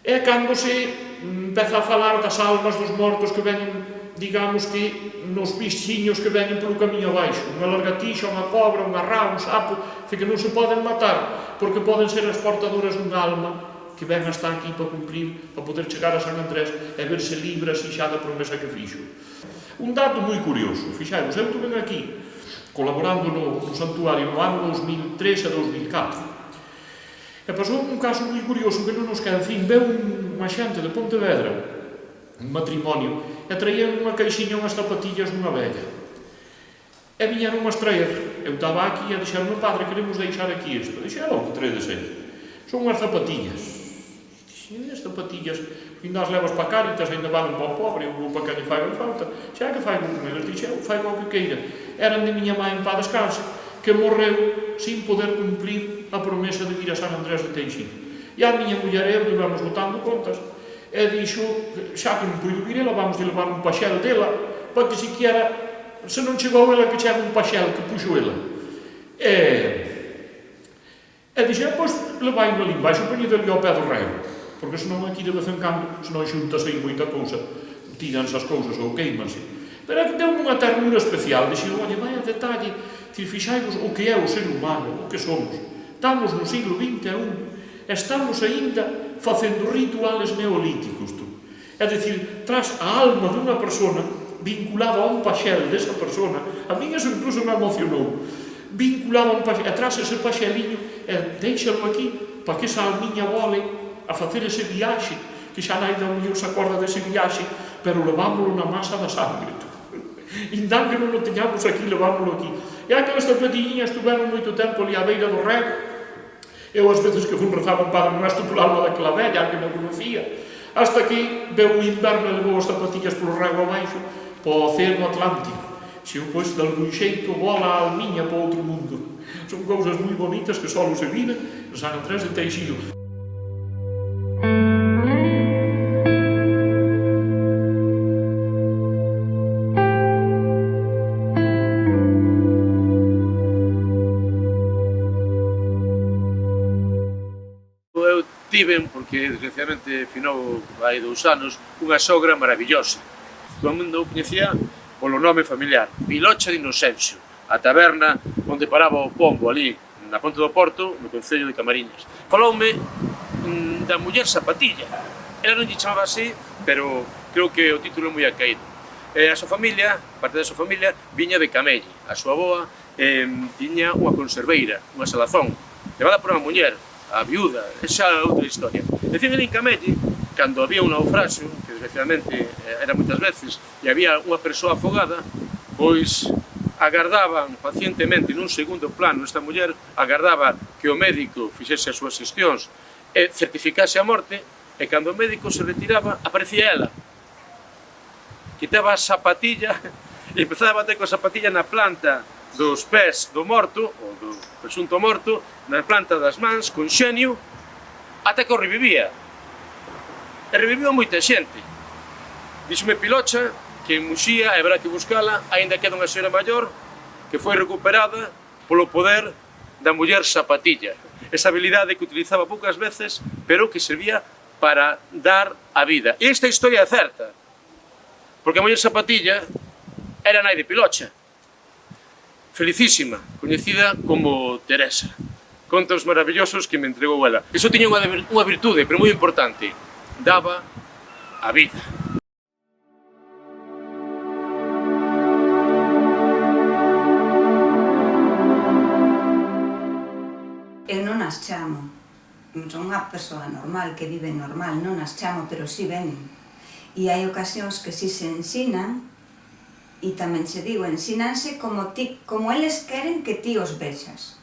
É cando se empeza a falar das almas dos mortos que veñen, digamos que nos bichiños que veñen polo camiño abaixo, unha largatixa, unha cobra, unha rá, un sapo, que non se poden matar, porque poden ser as portadoras dunha alma que ven hasta aquí para cumprir, para poder chegar a San Andrés e verse libre así xa da promesa que fixo. Un dato moi curioso, fixaos, eu estuve aquí colaborando no santuario no ano 2003 e 2004, e pasou un caso moi curioso que non nos queda, en fin, veu unha xente de Pontevedra, un matrimonio, e traían unha caixinha unhas zapatillas dunha vella, e viñeron unhas traer, eu estaba aquí e dixeron, no padre, queremos deixar aquí isto, dixeron, o que traedes aí? Son unhas zapatillas. As zapatillas, ainda as levas para Cáritas, ainda valen para o pobre, ou para quen lle fai falta, xa que fai con eles, dixeron, fai o que queira. Eran de miña mãe para descanse, que morreu sin poder cumplir a promesa de vir a San Andrés de Teixido. E a miña muller e eu duramos botando contas, e dixo, xa que non puido vir ela, vamos de levar un paxel dela, para que siquiera, se non chegou ela, que chega un paxel que puxo ela. E dixo, pois, levai ali embaixo, poñede ali ao pé do reo, porque senón aquí de vez en cando, senón xuntas aí moita cousa, tiranse as cousas ou queimanse. Pero é que deu unha ternura especial, dixo, olha, vai a detalle, fixaivos o que é o ser humano, o que somos. Estamos no siglo XXI, estamos aínda facendo rituales neolíticos, tú. É dicir, tras a alma dunha persona vinculada a un paxel desa persona, a mí eso incluso me emocionou, vinculado a un paxel, atrás ese paxeliño, e deixalo aquí, para que esa almiña vole a facer ese viaxe, que xa naida o mellor se acorda dese viaxe, pero levámoslo na masa da sangre, tú. Indán que non o teñamos aquí, levámoslo aquí. E aquelas tapetilliñas estuveron moito tempo ali á beira do rego. Eu, as veces que fun rezaba un Padre Nuestro pola alma daquela vella, que non conocía, hasta que veu o inverno e levou as zapatillas polo rego abaixo, para o océano Atlántico. Se eu, pois, de algún xeito, vola a almiña para outro mundo. Son cousas moi bonitas que só se viven en San Andrés de Teixido. Eu tiven, porque desgraciadamente finou hai 2 anos, unha sogra maravillosa. Todo o mundo o coñecía polo nome familiar, Pilocha de Inocencio, a taberna onde paraba o pombo ali, na Ponte do Porto, no concello de Camariñas. Faloume da muller zapatilla. Ela non lle chamaba así, pero creo que o título é moi acaído. A súa familia, parte da súa familia, viña de Camelle. A súa avoa tiña unha conserveira, unha salazón, levada por unha muller, a viuda, esa é outra historia. Decían en Camelle, cando había un naufraxio, que desgraciadamente era moitas veces, e había unha persoa afogada, pois agardaban pacientemente nun segundo plano esta muller, agardaba que o médico fixese as súas xestións e certificase a morte, e cando o médico se retiraba, aparecía ela. Quitaba a zapatilla e empezaba a bater coa zapatilla na planta dos pés do morto, ou do presunto morto, na planta das mans, con xenio, ata que o revivía. E reviviu moita xente. Díxome Pilocha que en Muxía, e haberá que buscala, aínda queda unha señora maior que foi recuperada polo poder da muller zapatilla. Esa habilidade que utilizaba poucas veces, pero que servía para dar a vida. E esta historia é certa, porque a muller zapatilla era nai de Pilocha. Felicísima, coñecida como Teresa. Contos maravillosos que me entregou ela. Iso tiña unha virtude, pero moi importante. Daba a vida. Eu non as chamo. Son unha persoa normal, que vive normal, non as chamo, pero si venen. E hai ocasións que si se ensinan, e tamén se digo, ensínanse como eles queren que ti os vexas.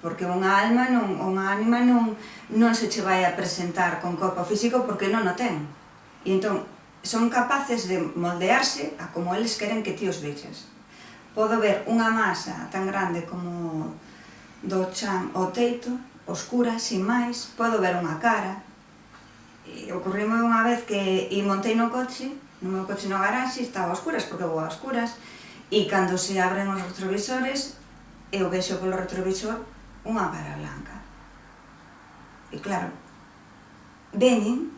Porque unha ánima non se che vai a presentar con corpo físico porque non o ten. E entón, son capaces de moldearse a como eles queren que ti os vexas. Podo ver unha masa tan grande como do chan ao teito, oscura, sin máis, podo ver unha cara. E ocorrime unha vez que montei no coche, no meu coche no garaxe, estaba a oscuras, porque vou a oscuras, e cando se abren os retrovisores, eu vexo polo retrovisor unha cara blanca. E claro, veñen,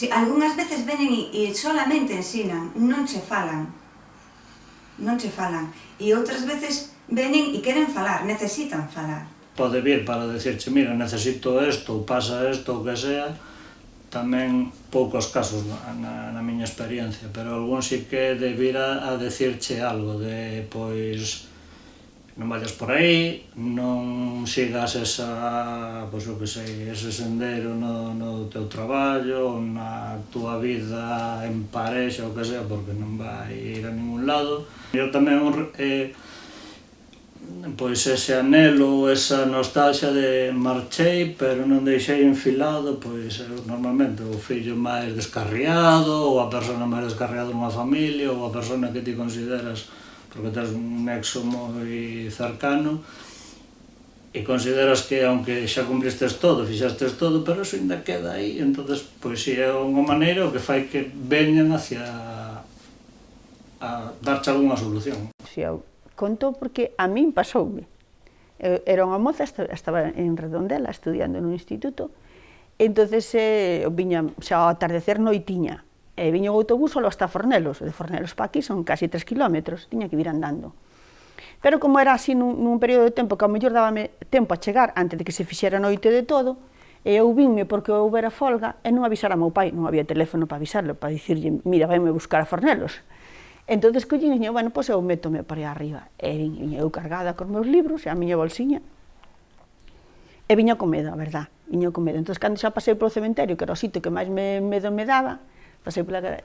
algunhas veces veñen e solamente ensinan, non che falan. E outras veces veñen e queren falar, necesitan falar. Pode vir para decirche, mira, necesito isto, ou pasa isto, o que sea, tamén poucos casos na miña experiencia, pero algún sí que de vir a decirche algo de, pois, non vayas por aí, non sigas esa, pois, o que sei, ese sendero no teu traballo, na túa vida en parexa, o que sea, porque non vai ir a ningún lado. Eu tamén pois ese anhelo, esa nostalgia de marchei, pero non deixei enfilado, pois normalmente o fillo máis descarriado, ou a persona máis descarriada nunha familia, ou a persona que ti consideras, porque tens un nexo moi cercano, e consideras que, aunque xa cumplistes todo, fixastes todo, pero eso ainda queda aí, entonces, pois si é unha maneira o que fai que veñan hacia a darche algunha solución. Contou porque a min pasoume. Era unha moza, estaba en Redondela estudiando nun instituto, entonces viña xa ao atardecer noitiña, e viña o autobús solo hasta Fornelos, de Fornelos pa aquí son casi 3 kilómetros, tiña que vir andando. Pero como era así nun período de tempo que ao mellor dábame tempo a chegar antes de que se fixera noite de todo, e eu vinme porque houbera folga e non avisara a meu pai, non había teléfono para avisarlo, para dicirlle, mira, vaime buscar a Fornelos. Entón, collín e dixen, bueno, pois eu métome por aí arriba. E viña eu cargada cos meus libros e a miña bolsiña. E viña con medo, a verdad, viña con medo. Entón, cando xa pasei polo cementerio, que era o sitio que máis medo me daba, pasei pola...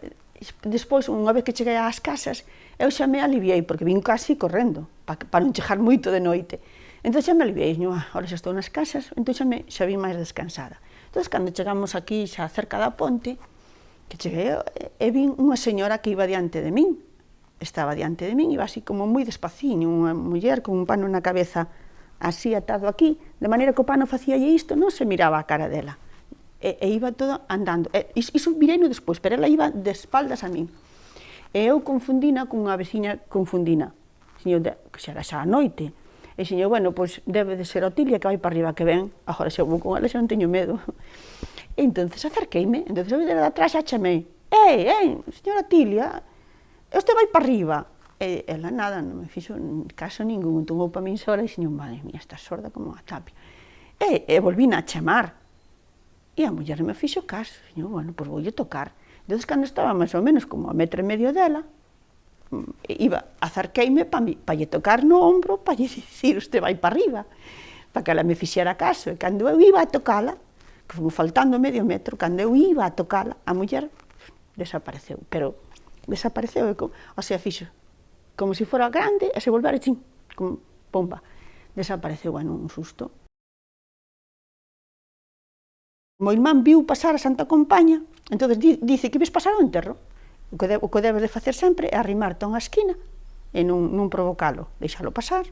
Despois, unha vez que cheguei ás casas, eu xa me aliviei, porque vin casi correndo, para non chegar moito de noite. Entón xa me aliviei, ahora xa estou nas casas, entón xa vin máis descansada. Entón, cando chegamos aquí, xa cerca da ponte, que cheguei e vin unha señora que iba diante de min. Estaba diante de min, iba así como moi despaciño, unha muller con un pano na cabeza así atado aquí, de maneira que o pano facía isto, non se miraba a cara dela. E iba todo andando. Iso vireino despois, pero ela iba de espaldas a min. E eu confundina cunha veciña confundina, que xa era xa a noite. E dixen, bueno, pois debe de ser Otilia que vai para arriba, que ven, agora xa vou con ela, xa non teño medo. E entón acerqueime, entón eu de atrás xa chamei, señora Otilia, este vai para arriba. E ela nada, non me fixo caso ningún, entón vou para min sola e dixen, madre mía, está sorda como unha tapia. E volvín a chamar. E a muller me fixo caso, bueno, pois voulle tocar. Entón, cando estaba máis ou menos como a 1,5 metros dela, acerqueime para lle tocar no ombro, para lle dicir, usted vai para arriba, para que ela me fixera caso. E cando eu iba a tocala, que foi faltando medio metro, cando eu iba a tocala, a muller desapareceu, pero desapareceu, o sea, fixo como se fora grande, e se volvera chin, como pomba, desapareceu, bueno, un susto. O meu irmán viu pasar a Santa Compaña, entón dice que ves pasar o enterro. O que debes de facer sempre é arrimarte a unha esquina e non provocalo, deixalo pasar,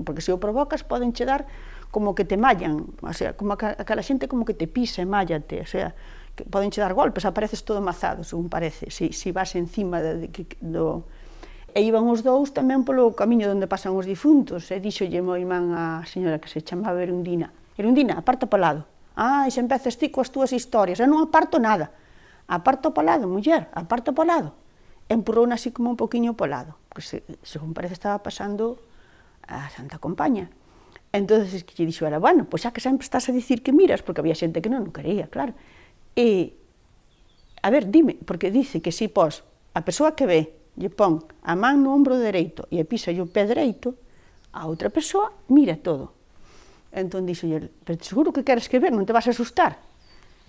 porque se o provocas poden che dar como que te mallan, o sea, como aquela xente como que te pisa e mállate, o sea, que poden che dar golpes, apareces todo mazado, según parece, se vas encima do... E iban os dous tamén polo camiño onde pasan os difuntos, e dixolle meu irmán a señora que se chamaba Erundina, aparta para o lado. E xa empezas ti coas túas historias, eu non aparto nada. Aparto para o lado, muller, aparto para o lado. Empurrouna así como un poquinho para o lado, porque según parece estaba pasando a Santa Compaña. Entón, que lle dixo ela, bueno, pois xa que sempre estás a dicir que miras, porque había xente que non quería, claro. E, a ver, dime, porque dice que si pos a persoa que ve, lle pon a man no ombro dereito e pisa o pé dereito, a outra persoa mira todo. Entón dixolle, pero seguro que queres que ver, non te vas a asustar?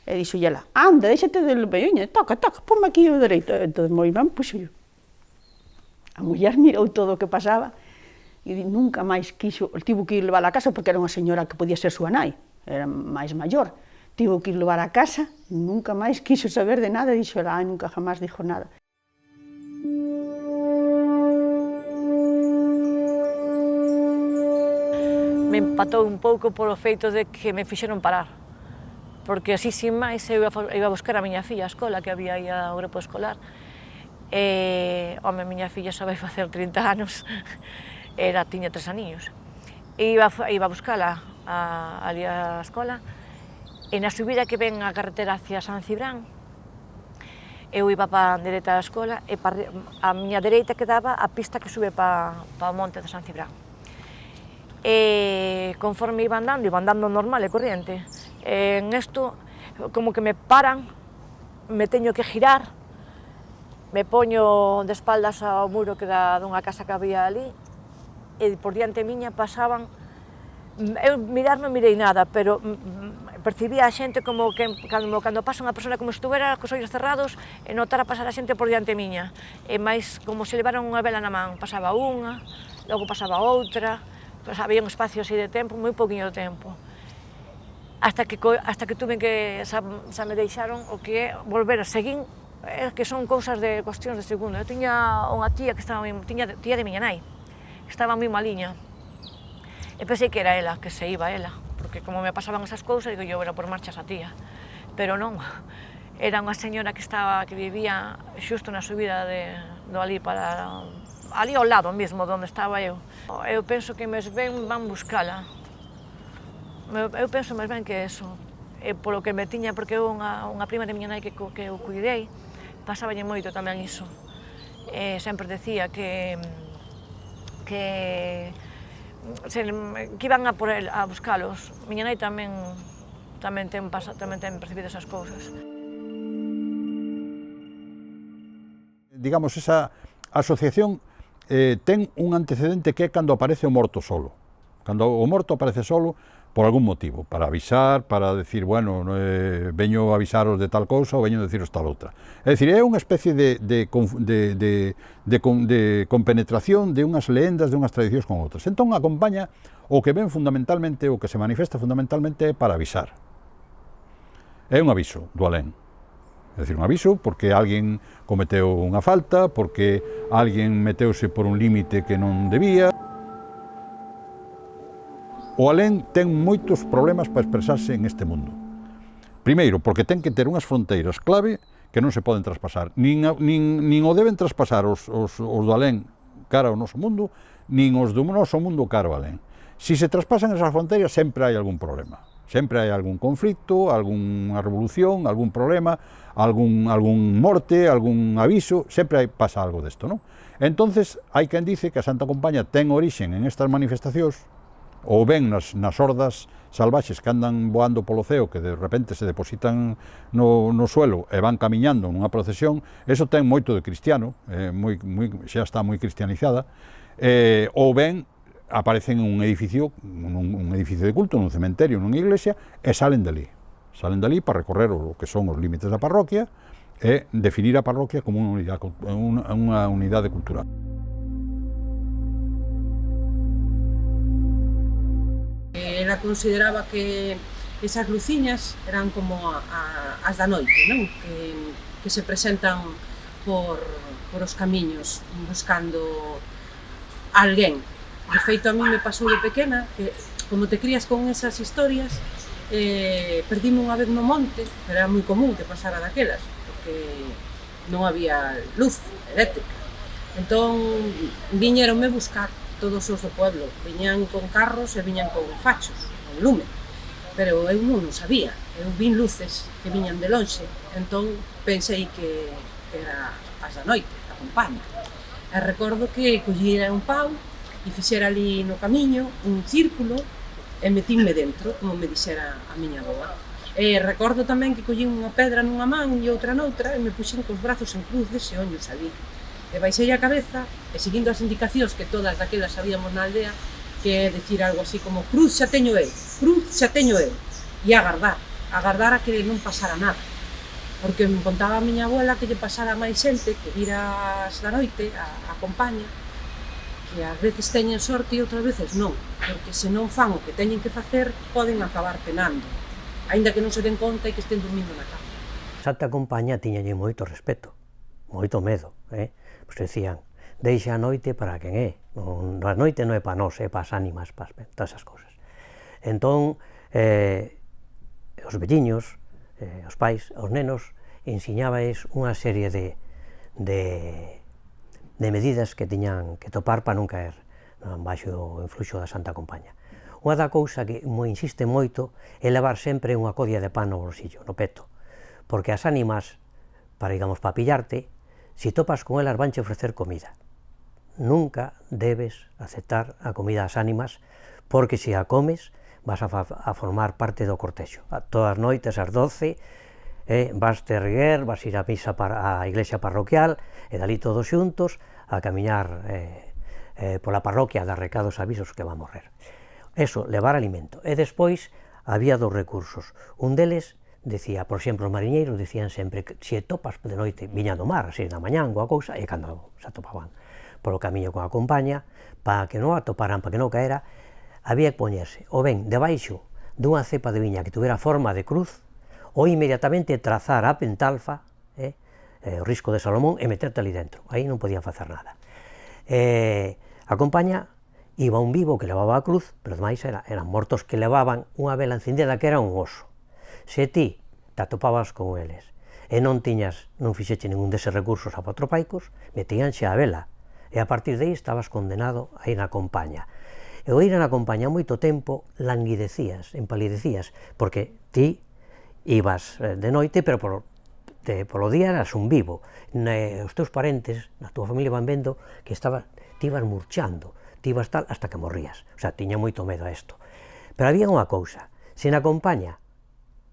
E dixolle ela, anda, déxate de veña, toca, ponme aquí o dereito. Entón moi irmán puxo-llo. A muller mirou todo o que pasaba e nunca máis quixo, tivo que ir levar a casa porque era unha señora que podía ser súa nai, era máis maior. Tivo que ir levar a casa, nunca máis quixo saber de nada, dixo ela, nunca jamás dixo nada. Me empatou un pouco polo feito de que me fixeron parar, porque así sin máis eu iba a buscar a miña filla á escola, que había aí ao grupo escolar, e, home, miña filla xa vai facer 30 anos, tiña 3 aniños, e iba a buscala ali á escola, e na subida que ven a carretera hacia San Cibrán, eu iba para a dereita da escola, e a miña dereita quedaba a pista que sube para o monte de San Cibrán. E conforme iba andando normal e corriente, en isto como que me paran, me teño que girar, me poño de espaldas ao muro que dá dunha casa que había ali, e por diante miña pasaban, eu mirar non mirei nada, pero percibía a xente como que cando pasa unha persona como se estuvera cos ollos cerrados e notara pasar a xente por diante miña, e máis como se levaran unha vela na man, pasaba unha, logo pasaba outra, había un espacio así de tempo, moi poquinho tempo, hasta que tuve que, xa me deixaron o que é volver a seguir, que son cousas de cuestións de segundo. Eu tiña unha tía que estaba, tía de miña nai, que estaba moi maliña, e pensei que era ela, que se iba ela, porque como me pasaban esas cousas, digo, eu era por marchas a tía, pero non, era unha señora que vivía xusto na subida do ali para... ali ao lado mesmo, onde estaba eu. Eu penso que máis ben van buscala. Eu penso máis ben que eso. Polo que me tiña, porque eu unha prima de miña nai que eu cuidei, pasáballe moito tamén iso. Sempre decía que que iban a por el, a buscalos. Miña nai tamén ten percibido esas cousas. Digamos, esa asociación ten un antecedente que é cando aparece o morto solo. Cando o morto aparece solo, por algún motivo, para avisar, para decir, bueno, veño a avisaros de tal cousa ou veño a deciros tal outra. É dicir, é unha especie de compenetración de unhas leendas, de unhas tradicións con outras. Entón, acompaña o que ven fundamentalmente, o que se manifesta fundamentalmente é para avisar. É un aviso do alén. É dicir, un aviso porque alguén cometeu unha falta, porque alguén meteuse por un límite que non debía. O alén ten moitos problemas para expresarse en este mundo. Primeiro, porque ten que ter unhas fronteiras clave que non se poden traspasar. Nin o deben traspasar os do alén cara ao noso mundo, nin os do noso mundo cara ao alén. Si se traspasan esas fronteiras, sempre hai algún problema. Sempre hai algún conflicto, algunha revolución, algún problema, algún morte, algún aviso, sempre pasa algo desto, non? Entonces, hai quen dice que a Santa Compaña ten orixen en estas manifestacións, ou ben nas hordas salvaxes que andan voando polo ceo, que de repente se depositan no suelo e van camiñando nunha procesión, eso ten moito de cristiano, xa está moi cristianizada, ou ben aparecen en un edificio de culto, nun cementerio, nunha iglesia, e salen dali para recorrer o que son os límites da parroquia e definir a parroquia como unha unidade cultural. Ela consideraba que esas luciñas eran como as da noite, non? Que se presentan por os camiños buscando alguén. De feito, a mí me pasou de pequena que, como te crías con esas historias, perdíme unha vez no monte, pero era moi común que pasara daquelas, porque non había luz eléctrica. Entón, viñeronme buscar todos os do pueblo, viñan con carros e viñan con fachos, con lume, pero eu non o sabía, eu vin luces que viñan de lonxe, entón pensei que era as da noite, a compaña. E recordo que collira un pau e fixera ali no camiño un círculo e metínme dentro, como me dixera a miña avoa. E recordo tamén que collín unha pedra nunha man e outra noutra e me puxen cos brazos en cruz dese oño salí. E baixei a cabeza e seguindo as indicacións que todas daquelas sabíamos na aldea, que é dicir algo así como cruz xa teño eu, e agardar a que non pasara nada. Porque me contaba a miña abuela que lle pasara máis xente que viras da noite a compaña, que ás veces teñen sorte e outras veces non, porque se non fan o que teñen que facer poden acabar penando, aínda que non se den conta e que estén dormindo na cama. Santa Compaña tiñalle moito respeto, moito medo, Pois decían, deixa a noite para quen é, a noite non é para nós, é para as ánimas, para todas esas cousas. Entón, os velliños, os pais, os nenos, ensiñábais unha serie de medidas que tiñan que topar para non caer baixo o influxo da Santa Compaña. Unha da cousa que insiste moito é levar sempre unha codia de pan no bolsillo, no peto, porque as ánimas, para pillarte, si topas con elas vanche ofrecer comida. Nunca debes aceptar a comida das ánimas, porque se a comes vas a formar parte do cortexo. Todas as noites, ás 12, vas te erguer, vas ir a misa á iglesia parroquial, e dali todos xuntos a camiñar pola parroquia, a dar recados e avisos que va a morrer. Eso, levar alimento. E despois había dos recursos. Un deles decía, por exemplo, os mariñeiros dicían sempre que se topas de noite, viña do mar, a 6 da mañán, coa cousa, e cando se atopaban polo camiño con a compaña, para que non atoparan, para que non caera, había que poñerse, ou ben, debaixo dunha cepa de viña que tuvera forma de cruz, ou inmediatamente trazar a pentalfa, o risco de Salomón, e meterte ali dentro. Aí non podían facer nada. A compaña iba un vivo que levaba a cruz, pero ademais eran mortos que levaban unha vela encendida que era un oso. Se ti te atopabas con eles e non fixeche ningún deses recursos apotropaicos, metíanxe a vela, e a partir de aí estabas condenado a ir na compaña. E o ir na compaña moito tempo languidecías, empalidecías, porque ti ibas de noite, pero polo día eras un vivo. Os teus parentes, na túa familia van vendo que ti ibas murchando, ti ibas tal hasta que morrías. O sea, tiña moito medo a isto. Pero había unha cousa, se na compaña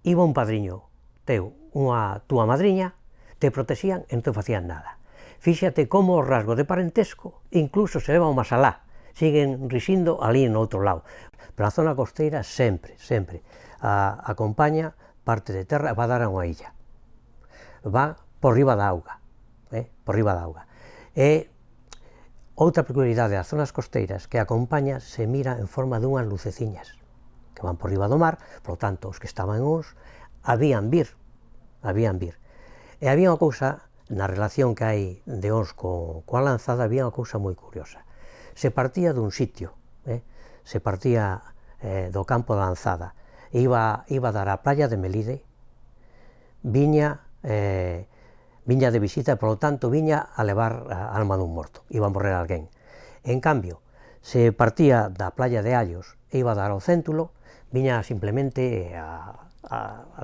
iba un padriño teu, unha túa madriña, te protexían e non te facían nada. Fíxate como o rasgo de parentesco incluso se leva máis alá, siguen rixindo ali no outro lado. Pero na zona costeira sempre, sempre, a compaña parte de terra va dar a unha illa. Va por riba da auga, por riba da auga. E outra peculiaridade das zonas costeiras que a compaña se mira en forma dunhas luceciñas que van por riba do mar, por lo tanto, os que estaban uns habían vir. E había unha cousa, na relación que hai de uns coa lanzada, había unha cousa moi curiosa. Se partía dun sitio, se partía do campo da lanzada, iba a dar á playa de Melide, viña de visita, e, polo tanto, viña a levar a alma dun morto, iba a morrer alguén. En cambio, se partía da playa de Allos e iba a dar ao céntulo, viña simplemente a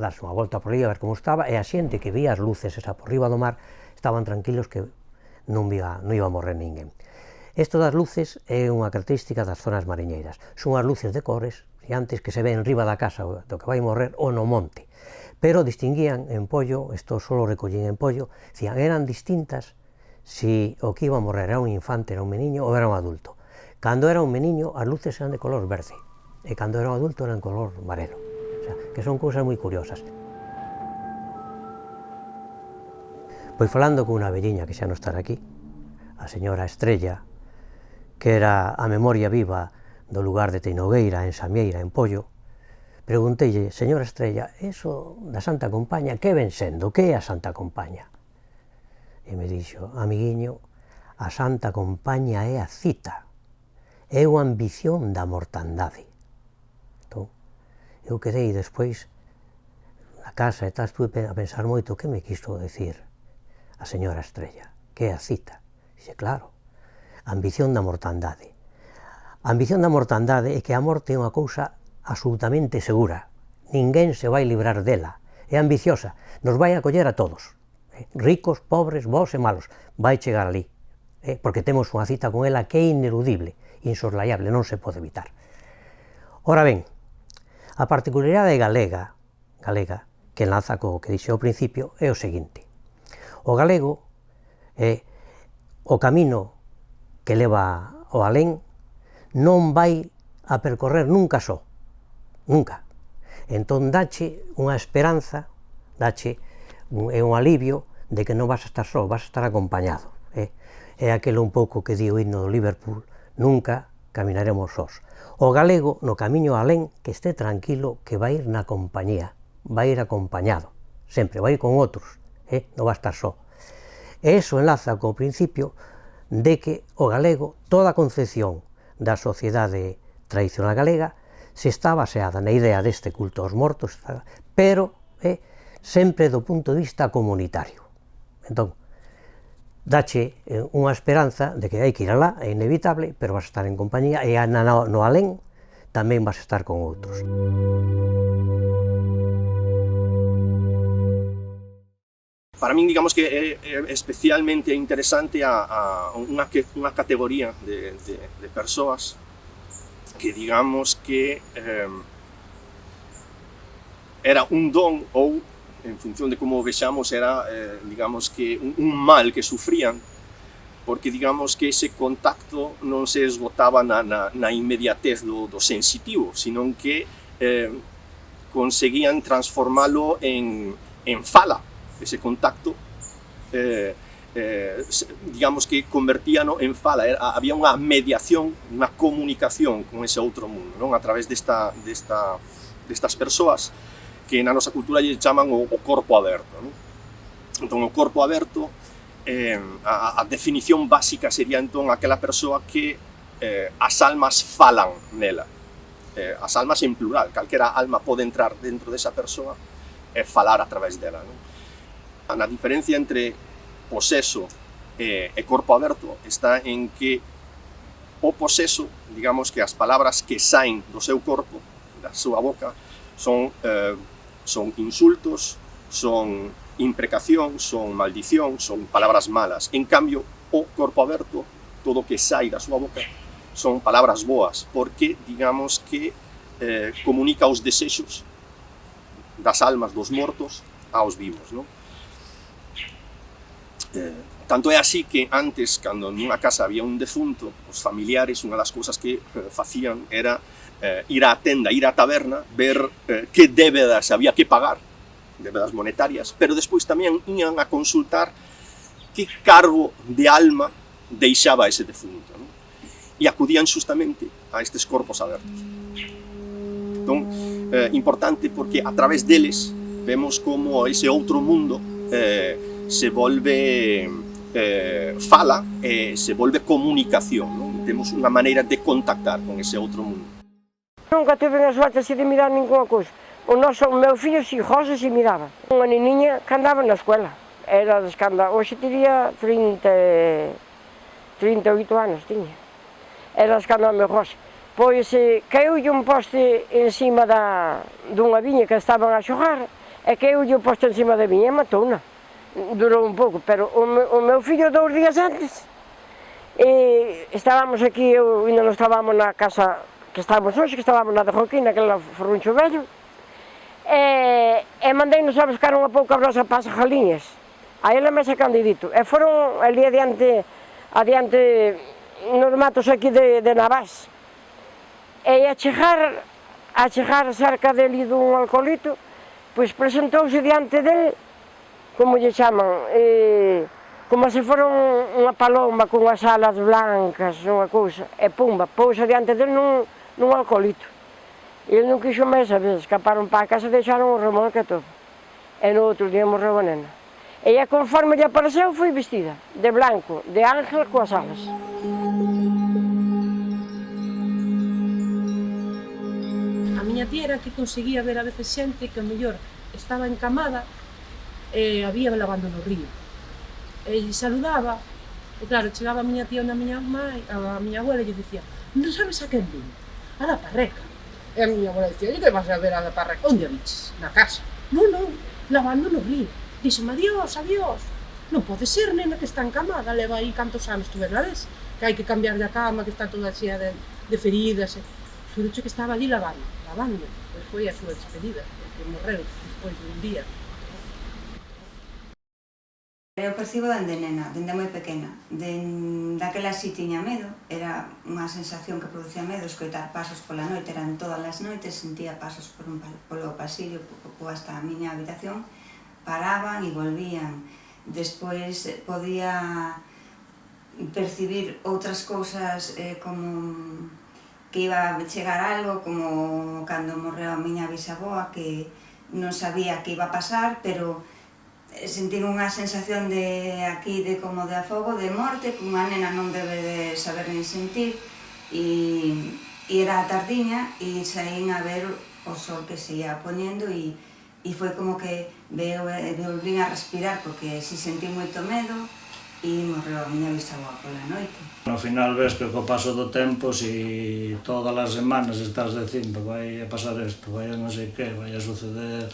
darse unha volta por aí a ver como estaba, e a xente que vía as luces esa por riba do mar estaban tranquilos que non iba a morrer ninguén. Isto das luces é unha característica das zonas mariñeiras. Son as luces de cores, antes que se ven riba da casa do que vai morrer ou no monte. Pero distinguían en pollo, isto só recollín en pollo, eran distintas si o que iba a morrer era un infante, era un meniño ou era un adulto. Cando era un meniño, as luces eran de color verde, e cando era un adulto eran color varelo. O sea, que son cousas moi curiosas. Pois falando con unha velliña que xa non estará aquí, a señora Estrella, que era a memoria viva do lugar de Teinogueira, en Samieira, en Pollo, pregunteille, señora Estrella, eso da Santa Compaña, que ven sendo? Que é a Santa Compaña? E me dixo, amiguiño, a Santa Compaña é a cita, é unha ambición da mortandade. Entón, eu quedei despois na casa e tal, estuve a pensar moito que me quiso decir a señora Estrella, que é a cita. Dixe, claro, a ambición da mortandade. A ambición da mortandade é que a morte é unha cousa absolutamente segura. Ninguén se vai librar dela. É ambiciosa, nos vai acoller a todos. Ricos, pobres, bons e malos. Vai chegar ali. Porque temos unha cita con ela que é ineludible, insoslayable, non se pode evitar. Ora ben, a particularidade galega, que enlaza co que dixe ao principio, é o seguinte. O galego é o camino que leva ao alén, non vai a percorrer nunca só, nunca. Entón dache unha esperanza, dache un alivio de que non vas a estar só, vas a estar acompañado. É aquelo un pouco que di o himno do Liverpool, nunca caminaremos sós. O galego, no camiño alén, que este tranquilo, que vai ir na compañía, vai ir acompañado, sempre, vai ir con outros, non vai estar só. E iso enlaza co principio de que o galego, toda a concepción da sociedade tradicional galega, se está baseada na idea deste culto aos mortos, pero sempre do punto de vista comunitario. Entón, dache unha esperanza de que hai que ir alá, é inevitable, pero vas a estar en compañía, e no alén tamén vas a estar con outros. Para min, digamos que é especialmente interesante unha categoría de persoas que, digamos que era un don ou, en función de como vexamos, era, digamos que, un mal que sufrían, porque, digamos que ese contacto non se esgotaba na inmediatez do sensitivo, sino que conseguían transformalo en fala. Ese contacto, digamos que convertíano en fala, había unha mediación, unha comunicación con ese outro mundo, non? A través destas persoas que na nosa cultura lle chaman o corpo aberto, non? Entón, o corpo aberto, a definición básica sería entón aquela persoa que as almas falan nela, as almas en plural, calquera alma pode entrar dentro desa persoa e falar a través dela, non? A diferencia entre poseso e corpo aberto está en que o poseso, digamos que as palabras que saen do seu corpo, da súa boca, son insultos, son imprecación, son maldición, son palabras malas. En cambio, o corpo aberto, todo o que sai da súa boca son palabras boas, porque, digamos que comunica os desexos das almas dos mortos aos vivos, non? Tanto é así que antes, cando nunha casa había un defunto, os familiares, unha das cousas que facían era ir á tenda, ir á taberna, ver que débedas había que pagar, débedas monetarias, pero despois tamén ian a consultar que cargo de alma deixaba ese defunto, non? E acudían justamente a estes corpos abertos. Entón, importante porque a través deles vemos como ese outro mundo se volve fala e se volve comunicación, non? Temos unha maneira de contactar con ese outro mundo. Nunca tive a sorte así de mirar ninguna cousa. O meu fillo si José si miraba. Unha neniña que andaba na escuela. Era de escanda. Hoxe teria 38 anos, tiña. Era de escanda meu José. Pois caeulle un poste encima dunha viña que estaban a xogar e caeulle o poste encima da viña e matouna. Durou un pouco, pero o meu fillo 2 días antes estábamos aquí, ainda non estábamos na casa que estábamos hoxe, que estábamos na de Joaquín, naquele forruncho vello, e mandei-nos a buscar unha pouca brosa para as galiñas, a ela me sacan de dito, e foron ali adiante nos matos aquí de Navás, e a chegar cerca dele dun alcoholito, pois presentouse diante dele, como lle chaman, como se fora unha paloma con as alas blancas, unha cousa, e pumba, pousa diante dele nun alcoholito. E ele non quixo máis saber, escaparon para a casa e deixaron o remolque e todo. E no outro día morreu a nena. E conforme lle apareceu foi vestida de blanco, de ángel coas alas. A miña tía era que conseguía ver a veces xente que a mellor estaba encamada e había lavando no río. E saludaba, e claro, chegaba a miña tía onde a miña abuela e lle dicía: non sabes a quen vin? A da Parreca. E a miña abuela dicía: e que vas a ver a da Parreca? Onde a viches? Na casa. Non, lavando no río. Dixeme: adiós, adiós. Non pode ser, nena, que está encamada, leva aí cantos anos, tu verades? Que hai que cambiar de cama, que está toda chea de feridas. Xuroche que estaba ali lavando. Pois foi a súa despedida, porque morreu despois dun día. Eu percibo dende nena, dende moi pequena. Daquela si tiña medo, era unha sensación que producía medo, escoitar pasos pola noite, eran todas as noites, sentía pasos polo pasillo, hasta a miña habitación, paraban e volvían. Despois podía percibir outras cousas como que iba a chegar algo, como cando morreu a miña bisaboa, que non sabía que iba a pasar, pero sentir unha sensación de aquí, de como de afogo, de morte, que unha nena non debe de saber nin sentir, e era a tardiña e saín a ver o sol que se ia ponendo e foi como que volvín a respirar porque si sentí moito medo e morreu a miña bisaboa pola noite. Ao final ves que co paso do tempo, si todas as semanas estás dicindo vai a pasar isto, vai a non sei que, vai a suceder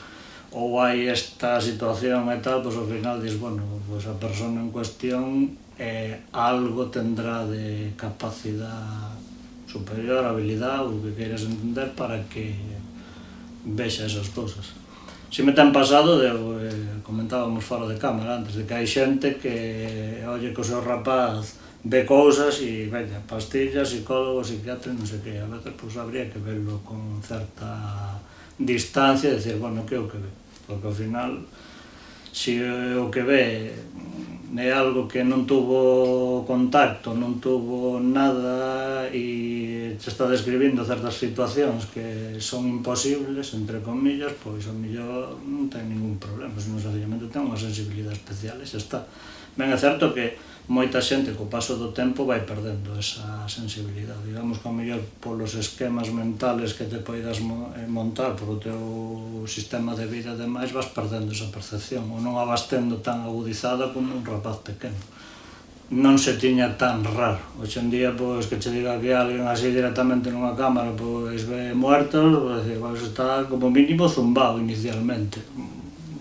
ou hai esta situación e tal, pois ao final dis, bueno, pois a persona en cuestión algo tendrá de capacidade superior, habilidade, ou que queiras entender para que vexa esas cousas. Si me ten pasado, comentábamos fora de cámara antes, de que hai xente que oye que o seu rapaz ve cousas e, veña, pastillas, psicólogo, psiquiatra, non sei que, a veces pois habría que verlo con certa distancia e dicir, bueno, que é o que ve? Porque ao final, se o que ve é algo que non tuvo contacto, non tuvo nada e te está describindo certas situacións que son imposibles, entre comillas, pois ao mellor non ten ningún problema, senón sencillamente ten unha sensibilidade especial e xa está. Ben, é certo que moita xente co paso do tempo vai perdendo esa sensibilidade, digamos que ao mellor polos esquemas mentales que te poidas montar polo teu sistema de vida e demais vas perdendo esa percepción ou non a vas tendo tan agudizada como un rapaz pequeno. Non se tiña tan raro. Hoxe en día, pois, que che diga que alguén así directamente nunha cámara pois ve muertos, pois está como mínimo zumbado inicialmente,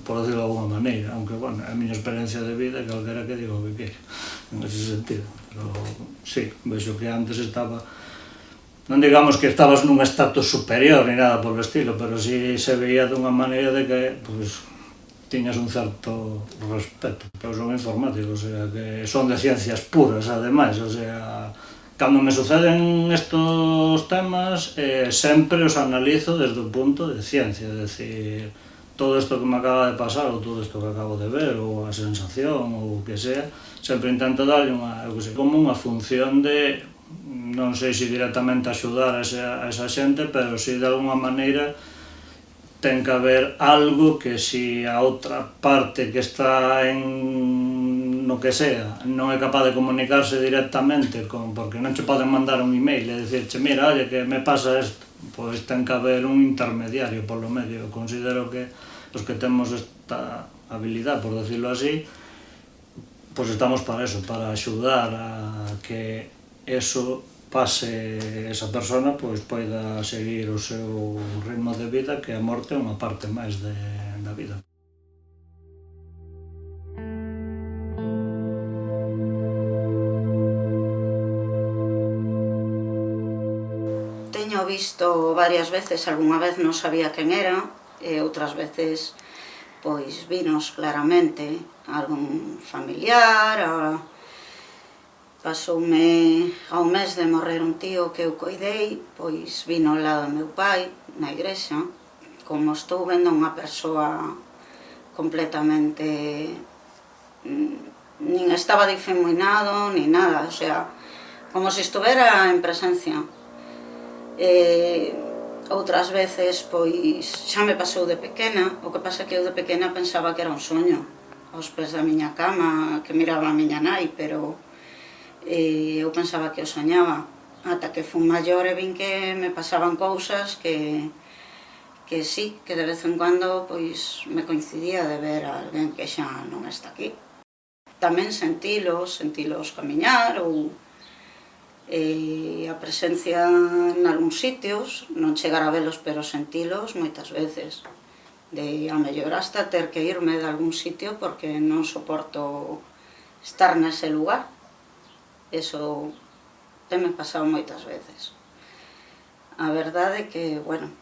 por decirlo de alguma maneira, aunque, bueno, é a miña experiencia de vida e calquera que diga o que queira, en ese sentido. Pero, sí, vexo que antes estaba, non digamos que estabas nun estatus superior ni nada por el estilo, pero sí se veía dunha maneira de que, pues, tiñas un certo respeto. Eu son informático, o sea, que son de ciencias puras, ademais, o sea, cando me suceden estos temas, sempre os analizo desde o punto de ciencia, é dicir, todo isto que me acaba de pasar, ou todo isto que acabo de ver, ou a sensación, ou o que sea, sempre intento darlle unha, como unha función de, non sei se directamente axudar a esa xente, pero si de alguma maneira ten que haber algo que si a outra parte que está en no que sea non é capaz de comunicarse directamente porque non che poden mandar un email e dicirche, mira, oye, que me pasa isto, pois ten que haber un intermediario polo medio. Eu considero que os que temos esta habilidade, por decirlo así, pois estamos para eso, para axudar a que eso pase, esa persona pois poida seguir o seu ritmo de vida, que a morte é unha parte máis da vida. Teño visto varias veces, algunha vez non sabía quen era, e outras veces pois vinos claramente algún familiar. Pasoume ao mes de morrer un tío que eu coidei, pois vino ao lado do meu pai, na igrexa, como estou vendo unha persoa completamente... nin estaba difeminado, ni nada, o sea, como se estuvera en presencia. Outras veces, pois, xa me pasou de pequena, o que pasa que eu de pequena pensaba que era un soño, aos pés da miña cama, que miraba a miña nai, pero... eu pensaba que o soñaba, ata que fui maior e vin que me pasaban cousas que sí, que de vez en cuando pois me coincidía de ver a alguén que xa non está aquí. Tamén sentilos camiñar ou a presencia en algúns sitios, non chegar a velos pero sentilos moitas veces, de a mellor hasta ter que irme de algún sitio porque non soporto estar nese lugar. Eso teme pasado moitas veces. A verdade é que, bueno,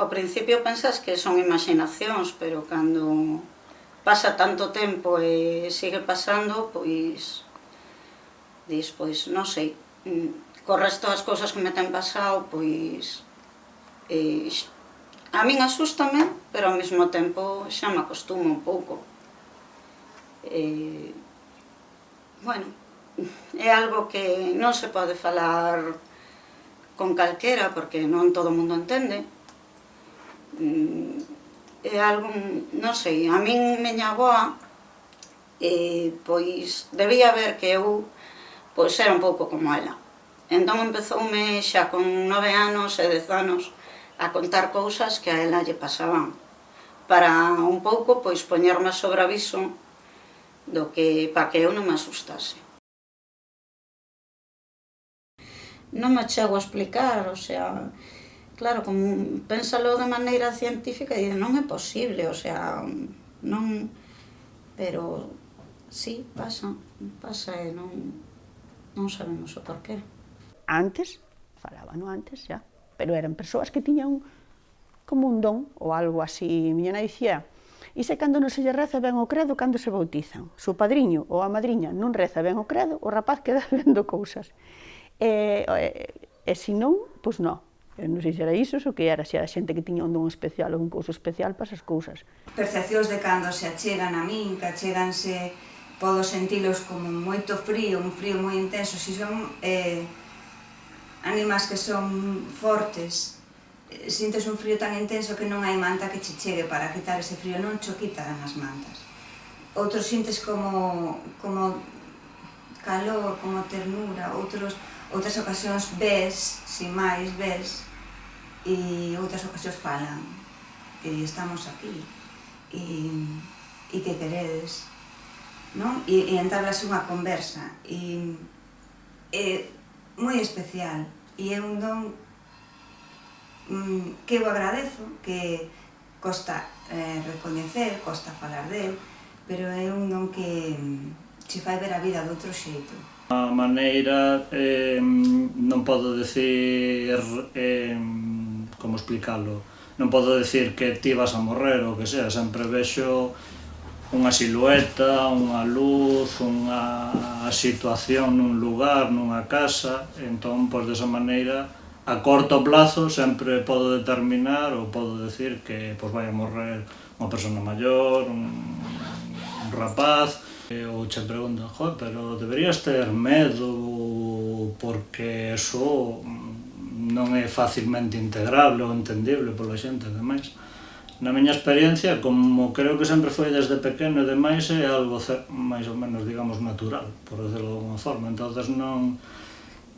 ao principio pensas que son imaginacións, pero cando pasa tanto tempo e sigue pasando, pois, dis, pois, non sei, co resto das cousas que me ten pasado, pois, a min asústame, pero ao mesmo tempo xa me acostumo un pouco. Bueno, é algo que non se pode falar con calquera porque non todo o mundo entende. É algo, non sei, a min miña avoa pois debía ver que eu pois era un pouco como ela. Entón empezoume xa con 9 anos e 10 anos a contar cousas que a ela lle pasaban para un pouco pois poñerme sobre aviso para que eu non me asustase. Non me chego a explicar, o sea, claro, como pénsalo de maneira científica e non é posible, o sea, non, pero sí, pasa e non sabemos o porqué. Antes, falaban antes xa, pero eran persoas que tiñan como un don ou algo así. Miña nai dicía, e se cando non se lle reza ben o credo cando se bautizan. Se o padriño ou a madriña non reza ben o credo, o rapaz queda vendo cousas. E se non, pois non. Non sei se era iso ou que era, se era xente que tiña un don especial ou un couso especial para esas cousas. Percepcións de cando se achegan a min, que acheganse, podo sentilos como moito frío, un frío moi intenso. Se son ánimas que son fortes, sintes un frío tan intenso que non hai manta que che chegue para quitar ese frío, non cho quitan as mantas. Outros sintes como calor, como ternura, outras ocasións ves, sin máis ves, e outras ocasións falan, e estamos aquí, e que queredes, non? E entablas unha conversa, e é moi especial, e é un don que eu agradezo, que costa recoñecer, costa falar del, pero é un non que se fai ver a vida de outro xeito. A maneira, non podo decir, como explicalo, non podo decir que ti vas a morrer ou que sea, sempre vexo unha silueta, unha luz, unha situación nun lugar, nunha casa, entón, pois, desa maneira, a corto plazo sempre podo determinar ou podo decir que pois, vai a morrer unha persona maior, un rapaz, ou che preguntan, joder, pero deberías ter medo porque eso non é facilmente integrable ou entendible pola xente, ademais. Na miña experiencia, como creo que sempre foi desde pequeno e demais, é algo máis ou menos, digamos, natural, por decirlo de alguma forma. Entonces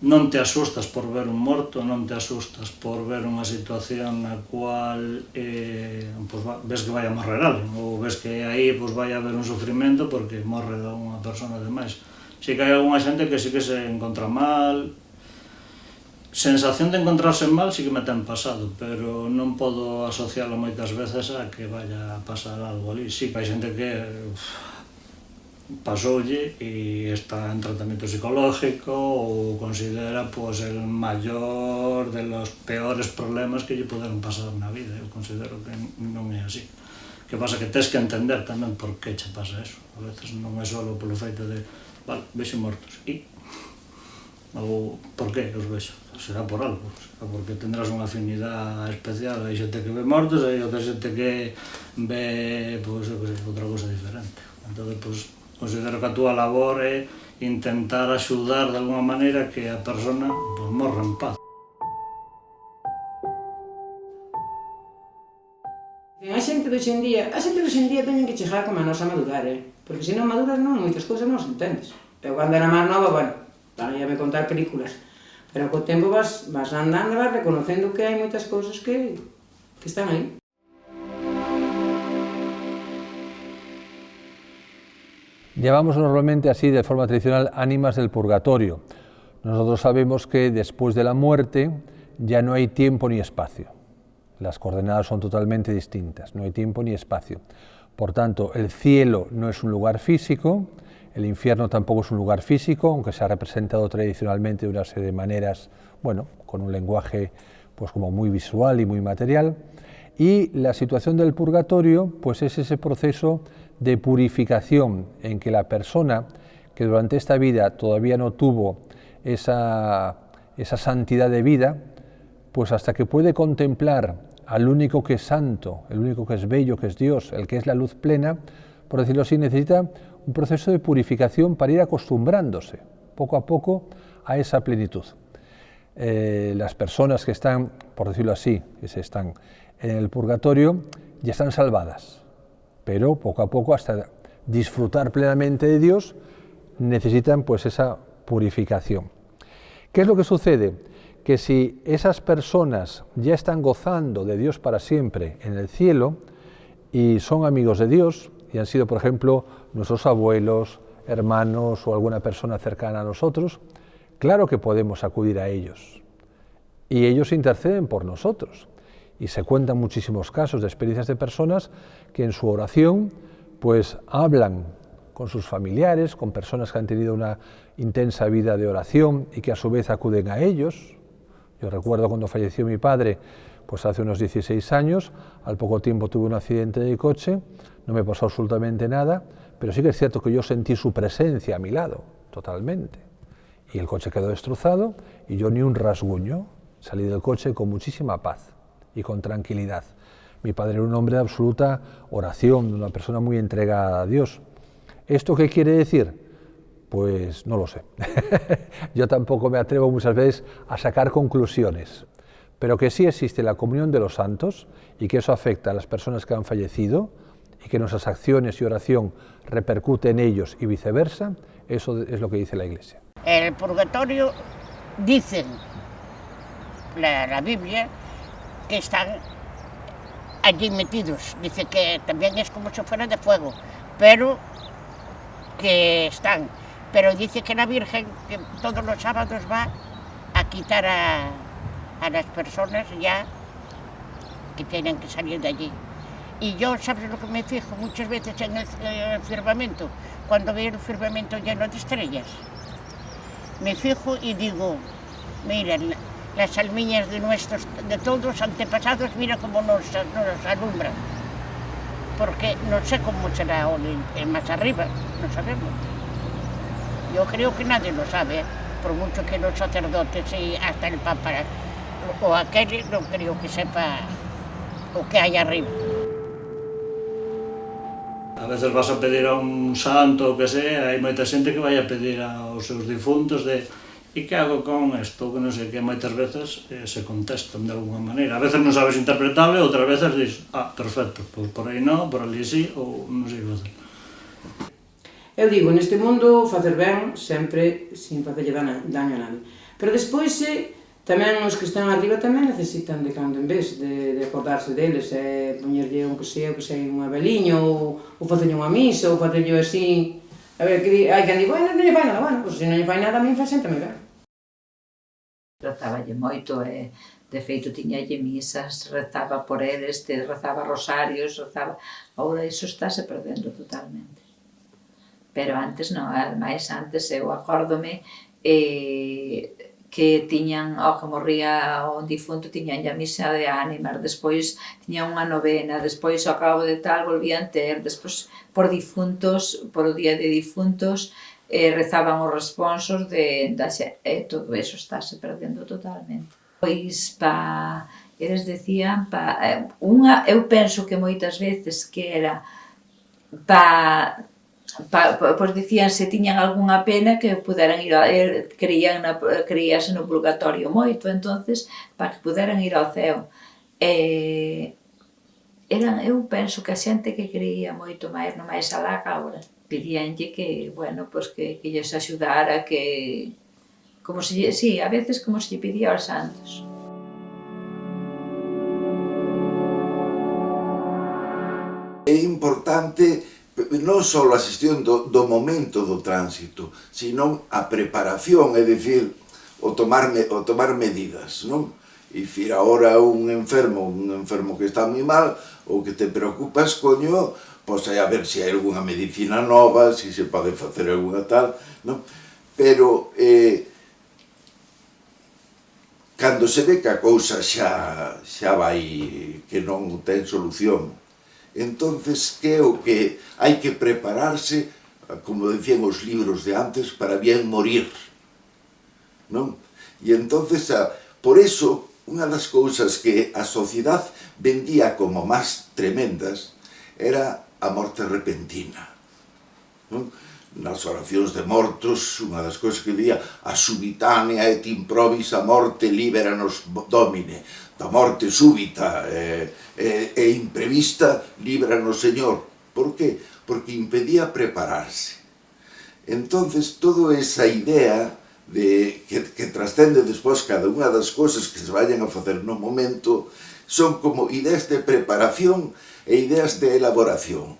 non te asustas por ver un morto, non te asustas por ver unha situación na cual ves que vai a morrer alguén, ou ves que aí vai a haber un sufrimento porque morre unha persona demais. Si que hai algunha xente que sí que se encontra mal, sensación de encontrarse mal sí que me ten pasado, pero non podo asociarlo moitas veces a que vaya a pasar algo ali. Sí que hai xente que pasoulle e está en tratamento psicológico ou considera el maior de los peores problemas que lle poderon pasar na vida. Eu considero que non é así. Que pasa que tes que entender tamén por que che pasa eso. A veces non é só polo feito de, vale, vexo mortos, ou por que os vexo? Será por algo, será porque tendrás unha afinidade especial. Hai xente que ve mortos, hai outra xente que ve outra cosa diferente. Entón, considero que a túa labor é intentar axudar de alguma maneira que a persona morra en paz. A xente de hoxendía teñen que chegar como a nosa madurar, porque se non maduras non, moitas cousas non se entendes. Eu cando era máis nova, bueno, ia me contar películas, pero co tempo vas andando e vas reconocendo que hai moitas cousas que están aí. Llamamos normalmente así, de forma tradicional, ánimas del purgatorio. Nosotros sabemos que después de la muerte ya no hay tiempo ni espacio. Las coordenadas son totalmente distintas, no hay tiempo ni espacio. Por tanto, el cielo no es un lugar físico, el infierno tampoco es un lugar físico, aunque se ha representado tradicionalmente de una serie de maneras, bueno, con un lenguaje pues como muy visual y muy material. Y la situación del purgatorio pues es ese proceso de purificación en que la persona que durante esta vida todavía no tuvo esa santidad de vida, pues hasta que puede contemplar al único que es santo, el único que es bello, que es Dios, el que es la luz plena, por decirlo así, necesita un proceso de purificación para ir acostumbrándose poco a poco a esa plenitud. Las personas que están, por decirlo así, están en el purgatorio, ya están salvadas, pero poco a poco, hasta disfrutar plenamente de Dios, necesitan pues esa purificación. ¿Qué es lo que sucede? Que si esas personas ya están gozando de Dios para siempre en el cielo y son amigos de Dios, y han sido, por ejemplo, nuestros abuelos, hermanos o alguna persona cercana a nosotros, claro que podemos acudir a ellos. Y ellos interceden por nosotros. Y se cuentan muchísimos casos de experiencias de personas que en su oración pues hablan con sus familiares, con personas que han tenido una intensa vida de oración y que a su vez acuden a ellos. Yo recuerdo cuando falleció mi padre, pues hace unos 16 años, al poco tiempo tuve un accidente de coche, no me pasó absolutamente nada, pero sí que es cierto que yo sentí su presencia a mi lado, totalmente. Y el coche quedó destrozado y yo ni un rasguño, salí del coche con muchísima paz y con tranquilidad. Mi padre era un hombre de absoluta oración, una persona muy entregada a Dios. ¿Esto qué quiere decir? Pues no lo sé. Yo tampoco me atrevo muchas veces a sacar conclusiones, pero que sí existe la comunión de los santos y que eso afecta a las personas que han fallecido y que nuestras acciones y oración repercute en ellos y viceversa, eso es lo que dice la Iglesia. El purgatorio, dicen la Biblia, que están allí metidos. Dice que también es como si fuera de fuego, pero que están. Pero dice que la Virgen, que todos los sábados va a quitar a las personas ya que tienen que salir de allí. Y yo, ¿sabes lo que me fijo muchas veces en el firmamento? Cuando veo el firmamento lleno de estrellas, me fijo y digo, mira, las almiñas de todos los antepasados, mira cómo nos alumbran. Porque no sé cómo será el más arriba, no sabemos. Yo creo que nadie lo sabe, por mucho que los sacerdotes y hasta el Papa o aquel no creo que sepa o que hay arriba. A veces vas a pedir a un santo o que sea, hai moita xente que vai a pedir aos seus difuntos de e que hago con isto, que non sei que moitas veces se contestan de alguna maneira. A veces non sabes interpretable, outras veces dis, perfecto, pois por aí non, por ali sí, ou non sei que facer. Eu digo, neste mundo facer ben sempre sin facerlle daño a nadie. Pero despois tamén os que están arriba tamén necesitan de cando en vez de acordarse deles, poñerlle un que sei unha veliña ou facerlle unha misa ou facerlle así. A ver, hai quen di, bueno, non lle fai nada, bueno, pois se non lle fai nada a min séntame ben. Rezáballe moito, de feito tiñalle misas, rezaba por eles, rezaba rosarios, rezaba... Agora iso estáse perdendo totalmente. Pero antes non, ademais antes eu acórdome que tiñan, ao que morría o difunto, tiñan a misa de ánimas, despois tiñan unha novena, despois ao cabo de tal volvían ter, despois por difuntos, por o día de difuntos, rezaban os responsos todo eso estáse perdendo totalmente. Pois eles decían, eu penso que moitas veces que era pois dicían se tiñan algunha pena que puderan ir creíase no purgatorio moito, entonces para que puderan ir ao ceo. Eu penso que a xente que creía moito máis no máis alá que agora pedíanlle que, bueno, pois que lles axudara, que como se, sí, a veces como se lle pedía aos santos. É importante non só a xestión do momento do tránsito, sino a preparación, é dicir, o tomar medidas, non? E dicir, agora un enfermo que está moi mal, ou que te preocupas, coño, pois hai a ver se hai algunha medicina nova, se se pode facer algunha tal, non? Pero, cando se ve que a cousa xa vai, que non ten solución, entonces creo que hai que prepararse, como decían os libros de antes, para bien morir, non? E entonces, por eso, unha das cousas que a sociedade vendía como máis tremendas era a morte repentina, non? Nas oracións de mortos, unha das cousas que día a subitánea et improvisa morte liberanos Domine, da morte súbita e imprevista líbranos Señor. Por qué? Porque impedía prepararse. Entonces, toda esa idea que trascende despois cada unha das cousas que se vayan a facer no momento son como ideas de preparación e ideas de elaboración.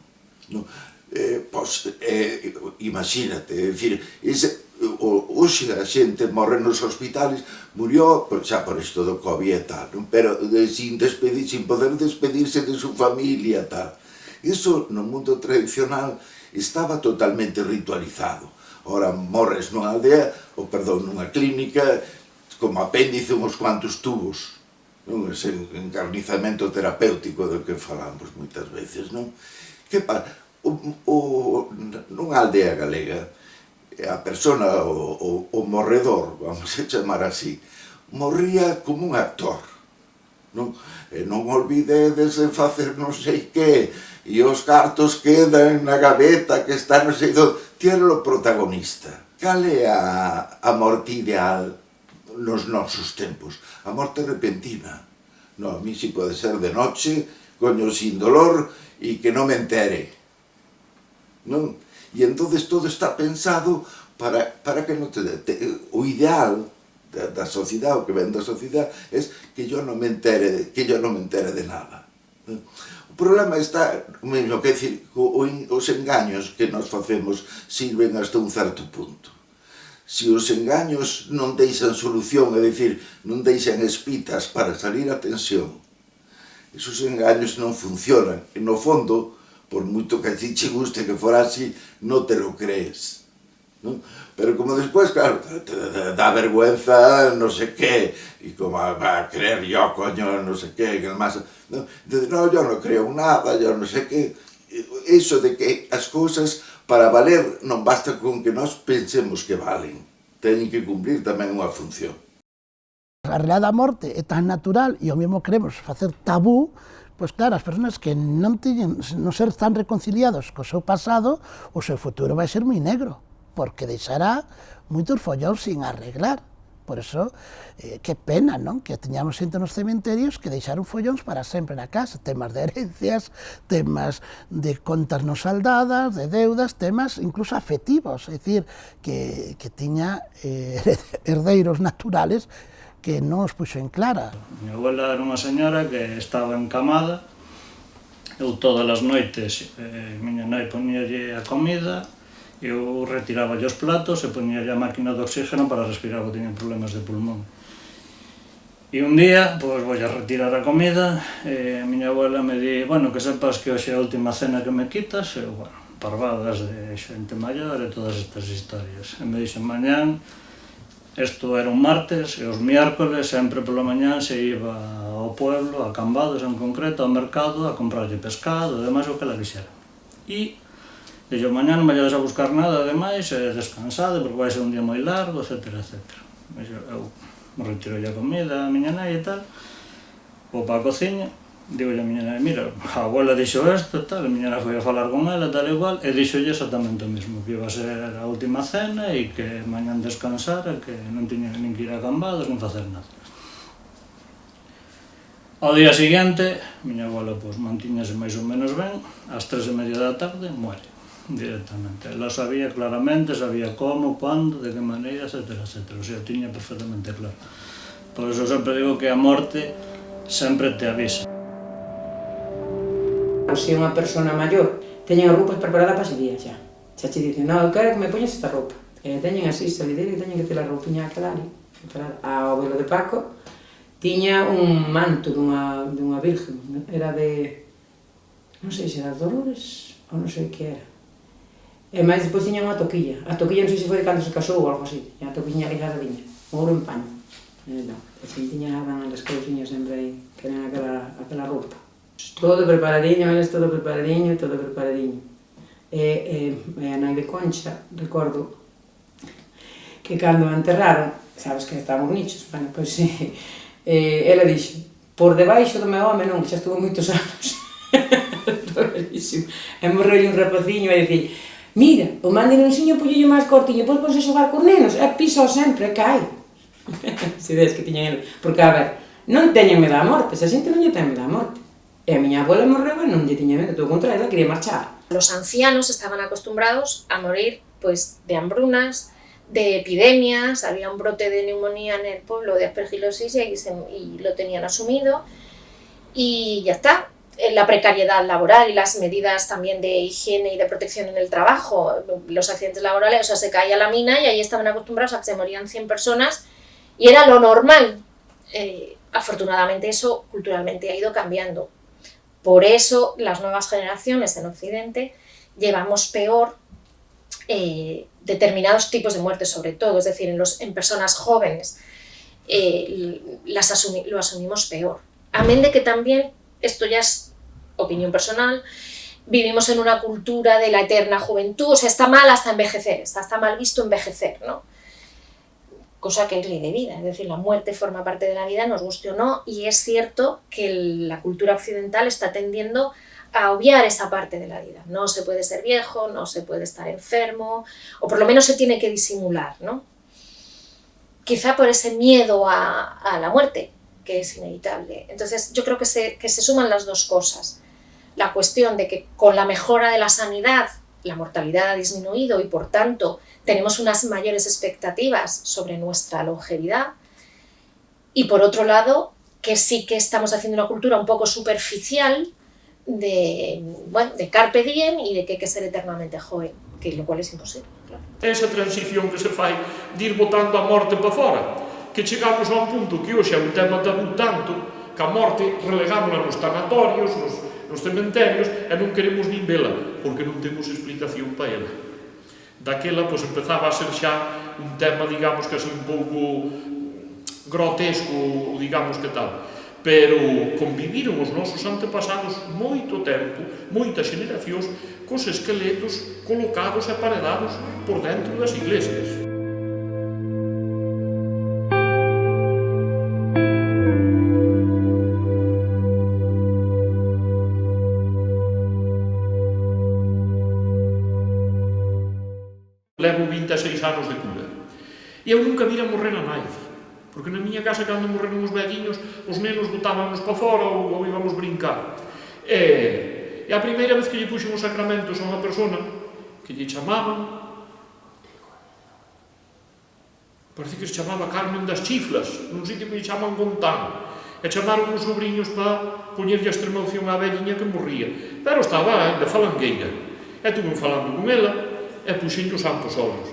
Imagínate, é dicir, hoxe a xente morre nos hospitales, murió xa por isto do COVID e tal, pero sin poder despedirse de su familia e tal. Iso no mundo tradicional estaba totalmente ritualizado. Ora morres nunha aldea, nunha clínica, como apéndice uns cuantos tubos, ese encarnizamento terapéutico do que falamos moitas veces, non? Que pasa? Nunha aldea galega, a persona, o morredor, vamos a chamar así, morría como un actor. Non olvidedes de facer non sei que, e os cartos quedan na gaveta que está non sei do... Ti era o protagonista. Cal é a morte ideal nos nosos tempos? A morte repentina. A mí si pode ser de noche, coño, sin dolor, e que non me entere. Non? E entonces todo está pensado para que non te... O ideal da sociedade, o que ven da sociedade, é que yo non me entere de nada. O problema está, mesmo que decir, os engaños que nos facemos sirven hasta un certo punto. Se os engaños non deixan solución, é dicir, non deixan espitas para salir a tensión, Esos engaños non funcionan. E no fondo, por moito que a ti che guste que fora así, non te lo crees. ¿No? Pero como después, claro, te da vergüenza no sé qué, y como va a creer yo, coño, no sé qué, que más... ¿no? Entonces, no, yo no creo nada, yo no sé qué. Eso de que as cousas para valer non basta con que nós pensemos que valen. Teñen que cumplir tamén unha función. A realidade da morte é tan natural e ao mesmo queremos facer tabú, pois claro, as persoas que non ser tan reconciliados co seu pasado, o seu futuro vai ser moi negro, porque deixará moitos follóns sin arreglar. Por eso, que pena, non? Que teñamos xente nos cementerios que deixaron follóns para sempre na casa, temas de herencias, temas de contas non saldadas, de deudas, temas incluso afectivos, é dicir, que tiña herdeiros naturales que non os puxo en clara. Miña abuela era unha señora que estaba encamada, eu todas as noites miña nai poñíalle a comida, eu retiraba os platos e poñía a máquina de oxígeno para respirar, porque tiña problemas de pulmón. E un día, pois, vou a retirar a comida, e a miña abuela me di, bueno, que sepas que hoxe é a última cena que me quitas, e, bueno, parvadas de xente maior e todas estas historias. E me dixo, mañán, isto era un martes, e os miércoles, sempre pola mañán, se iba ao pueblo, a Cambados en concreto, ao mercado, a comprarlle pescado, e demais o que la quixera. E dixo, mañá non vayades a buscar nada demais, descansade, porque vai ser un día moi largo, etcétera, etcétera. Eu retiro a comida a miña nai e tal, vou para a cociña, digo a miña nai, mira, a abuela dixo isto e tal, a miña nai foi a falar con ela, tal e igual, e dixolle exactamente o mismo, que iba a ser a última cena e que mañán descansara, que non tiña nin que ir a Cambados, nin facer nada. Ao día seguinte, miña abuela mantíñase máis ou menos ben, ás 3:30 da tarde, muere. Directamente. Ela sabía claramente, sabía como, cuándo, de que maneira, etcétera, etcétera. O sea, tiña perfectamente claro. Por eso sempre digo que a morte sempre te avisa. Se unha persona maior teñen as roupas preparadas para ese día xa. Xa che dicen, non, eu quero que me poñes esta roupa. Teñen así, salideira, que teñen que ter a roupiña aquela ali. A abuelo de Paco tiña un manto dunha virgen, era de... non sei se era Dolores ou non sei que era. E máis despois tiña unha toquilla. A toquilla non sei se foi de cando se casou ou algo así. Tiña a toquilla que xa viña, ouro en paño. E así tiñaban as cousiñas sempre aí, que eran aquela roupa. Todo preparadiño, eles todo preparadiño, todo preparadiño. E a nai de Concha, recordo, que cando a enterraron, sabes que estaban nichos, bueno, pois ela dixo, por debaixo do meu home non, que xa estuvo moitos anos. Rarísimo. E morreu un rapaciño e dicía, mira, o mandilonciño puxolle máis cortiño, pois ponse a xogar con nenos, e pisa sempre, e cae. Se des que tiñan ele. Porque, a ver, non teñen medo á morte, esa xente non lle ten medo á morte. E a miña abuela morreu e non lle tiña medo, todo o contrario, ela quería marchar. Los ancianos estaban acostumbrados a morir, pues, de hambrunas, de epidemias, había un brote de neumonía en el pueblo de aspergilosis y lo tenían asumido, y ya está. La precariedad laboral y las medidas también de higiene y de protección en el trabajo, los accidentes laborales, o sea, se caía la mina y ahí estaban acostumbrados a que se morían 100 personas y era lo normal. Afortunadamente eso culturalmente ha ido cambiando. Por eso las nuevas generaciones en Occidente llevamos peor determinados tipos de muerte, sobre todo, es decir, en personas jóvenes lo asumimos peor. Amén de que también, esto ya es opinión personal, vivimos en una cultura de la eterna juventud, o sea, está mal hasta envejecer, está mal visto envejecer, ¿no? Cosa que es ley de vida, es decir, la muerte forma parte de la vida, nos guste o no, y es cierto que la cultura occidental está tendiendo a obviar esa parte de la vida. No se puede ser viejo, no se puede estar enfermo, o por lo menos se tiene que disimular, ¿no? Quizá por ese miedo a la muerte, que es inevitable. Entonces yo creo que se suman las dos cosas. La cuestión de que con la mejora de la sanidad la mortalidad ha disminuido y por tanto tenemos unas mayores expectativas sobre nuestra longevidad, y por otro lado que sí que estamos haciendo una cultura un poco superficial de carpe diem y de que hay que ser eternamente joven, que lo cual es imposible, claro. Esa transición que se fai de ir botando a morte para fora, que chegamos a un punto que hoxe é un tema tabú tanto que a morte relegámola nos tanatorios, nos cementerios, e non queremos nin vela, porque non temos explicación para ela. Daquela, pois, empezaba a ser xa un tema, digamos, que así un pouco grotesco, digamos que tal. Pero conviviron os nosos antepasados moito tempo, moitas xeneracións, cos esqueletos colocados e paredados por dentro das iglesias. Levo 26 anos de cura. E eu nunca vira morrer a naide. Porque na miña casa, cando morreron os velliños, os nenos botábanos para fora ou íbamos brincar. E a primeira vez que lle puxen os sacramentos a unha persona que lle chamaban, parece que se chamaba Carmen das Chiflas, nun sitio que lle chaman Gontán, e chamaron os sobrinhos para poñerlle a extremaunción á velliña que morría. Pero estaba de falangueira. E tuve falando con ela, e puxenlle os santos ollos.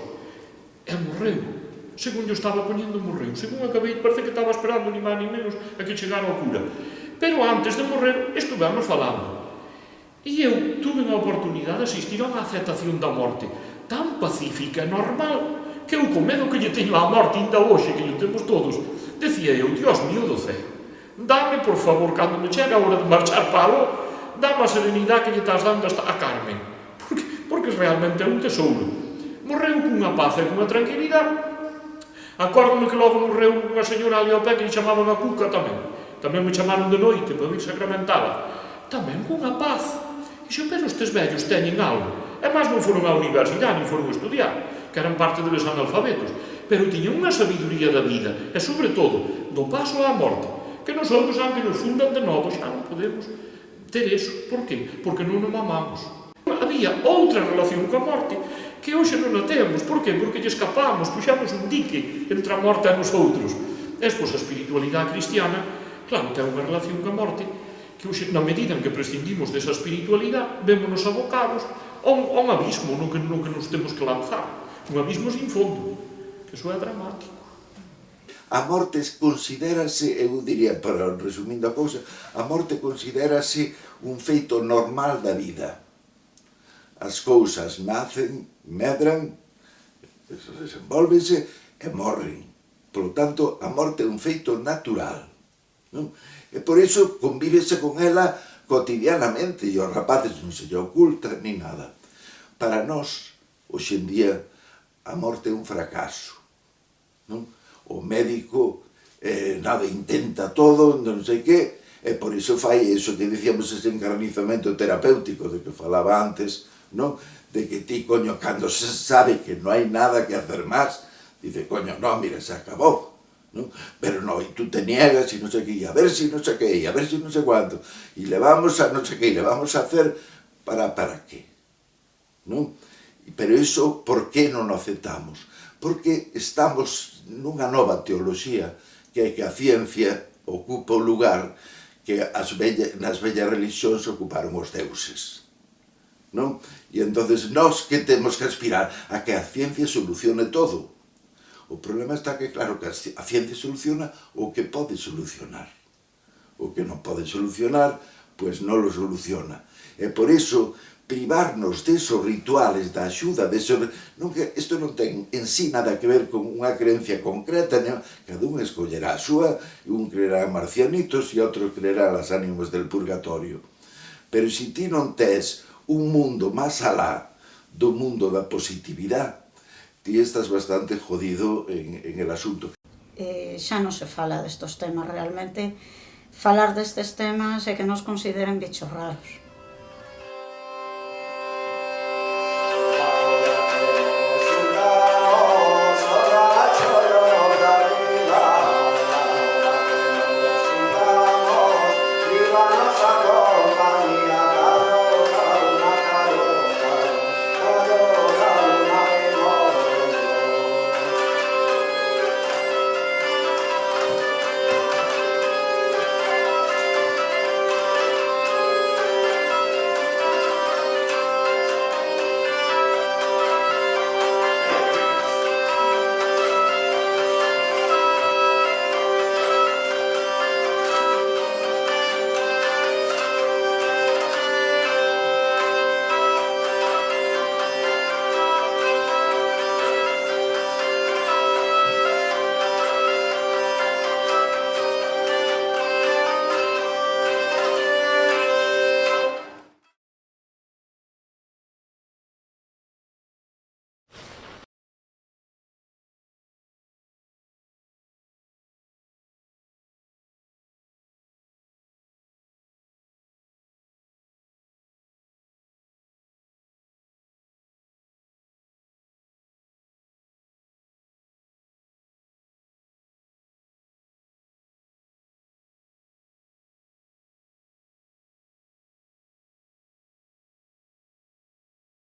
E morreu. Según yo estaba poñendo, morreu. Según acabei, parece que estaba esperando ni máis ni menos a que chegara o cura. Pero antes de morrer, estuvemos falando. E eu tuve a oportunidade de asistir a unha aceptación da morte tan pacífica e normal que eu, co medo que lle teño á morte ainda hoxe, que lle temos todos, decía eu, Dios mío do céu, dame, por favor, cando me chega a hora de marchar para algo, dame a serenidade que lle estás dando a Carmen, porque realmente é un tesouro. Morreu cunha paz e cunha tranquilidade. Acórdome que logo morreu unha señora ali ao pé que lle chamaban a Cuca tamén. Tamén me chamaron de noite para vir sacramentala. Tamén cunha paz. Dixo, pero estes vellos teñen algo. E máis non foron á universidade, non foron a estudiar, que eran parte deles analfabetos. Pero tiñan unha sabiduría da vida, e sobre todo, do paso á morte, que nosotros, aunque nos fundan de novo, xa non podemos ter eso. Por qué? Porque non nos mamamos. Había outra relación coa morte que hoxe non a temos. Por qué? Porque lle escapamos, puxamos un dique entre a morte e nos outros. Despois, a espiritualidade cristiana, claro, ten unha relación coa morte que hoxe, na medida en que prescindimos desa espiritualidade, vémonos abocados a un abismo no que nos temos que lanzar. Un abismo sin fondo, que iso é dramático. A morte considérase, eu diría, para resumindo a cousa, a morte considérase un feito normal da vida. As cousas nacen, medran, desenvólvense e morren. Por lo tanto, a morte é un feito natural. Non? E por iso convívese con ela cotidianamente e os rapaces non se lle oculta ni nada. Para nós, hoxe en día, a morte é un fracaso. Non? O médico nada intenta todo, non sei que, e por iso fai iso que dicíamos, ese encarnizamento terapéutico de que falaba antes, non? De que ti, coño, cando se sabe que non hai nada que hacer máis, dice, coño, non, mira, se acabou, non? Pero non, e tú te niegas e non sei que, e a ver si non sei que, e a ver si non sei cuánto, e le vamos a non sei que, e le vamos a hacer para qué, non? Pero iso, por que non o aceptamos? Porque estamos nunha nova teoloxía, que é que a ciencia ocupa o lugar que nas vellas religións ocuparon os deuses. Non? E entonces nós que temos que aspirar a que a ciencia solucione todo. O problema está que, claro, que a ciencia soluciona o que pode solucionar. O que non pode solucionar, pois non lo soluciona. E por iso, privarnos desos rituales, da axuda, isto non ten en sí nada que ver con unha creencia concreta, non? Cada un escollerá a súa, un creerá en marcianitos e outro creerá las ánimas del purgatorio. Pero se ti non tes un mundo máis alá do mundo da positividade, ti estás bastante jodido en el asunto. Xa non se fala destos temas realmente. Falar destes temas é que nos consideren bichos raros.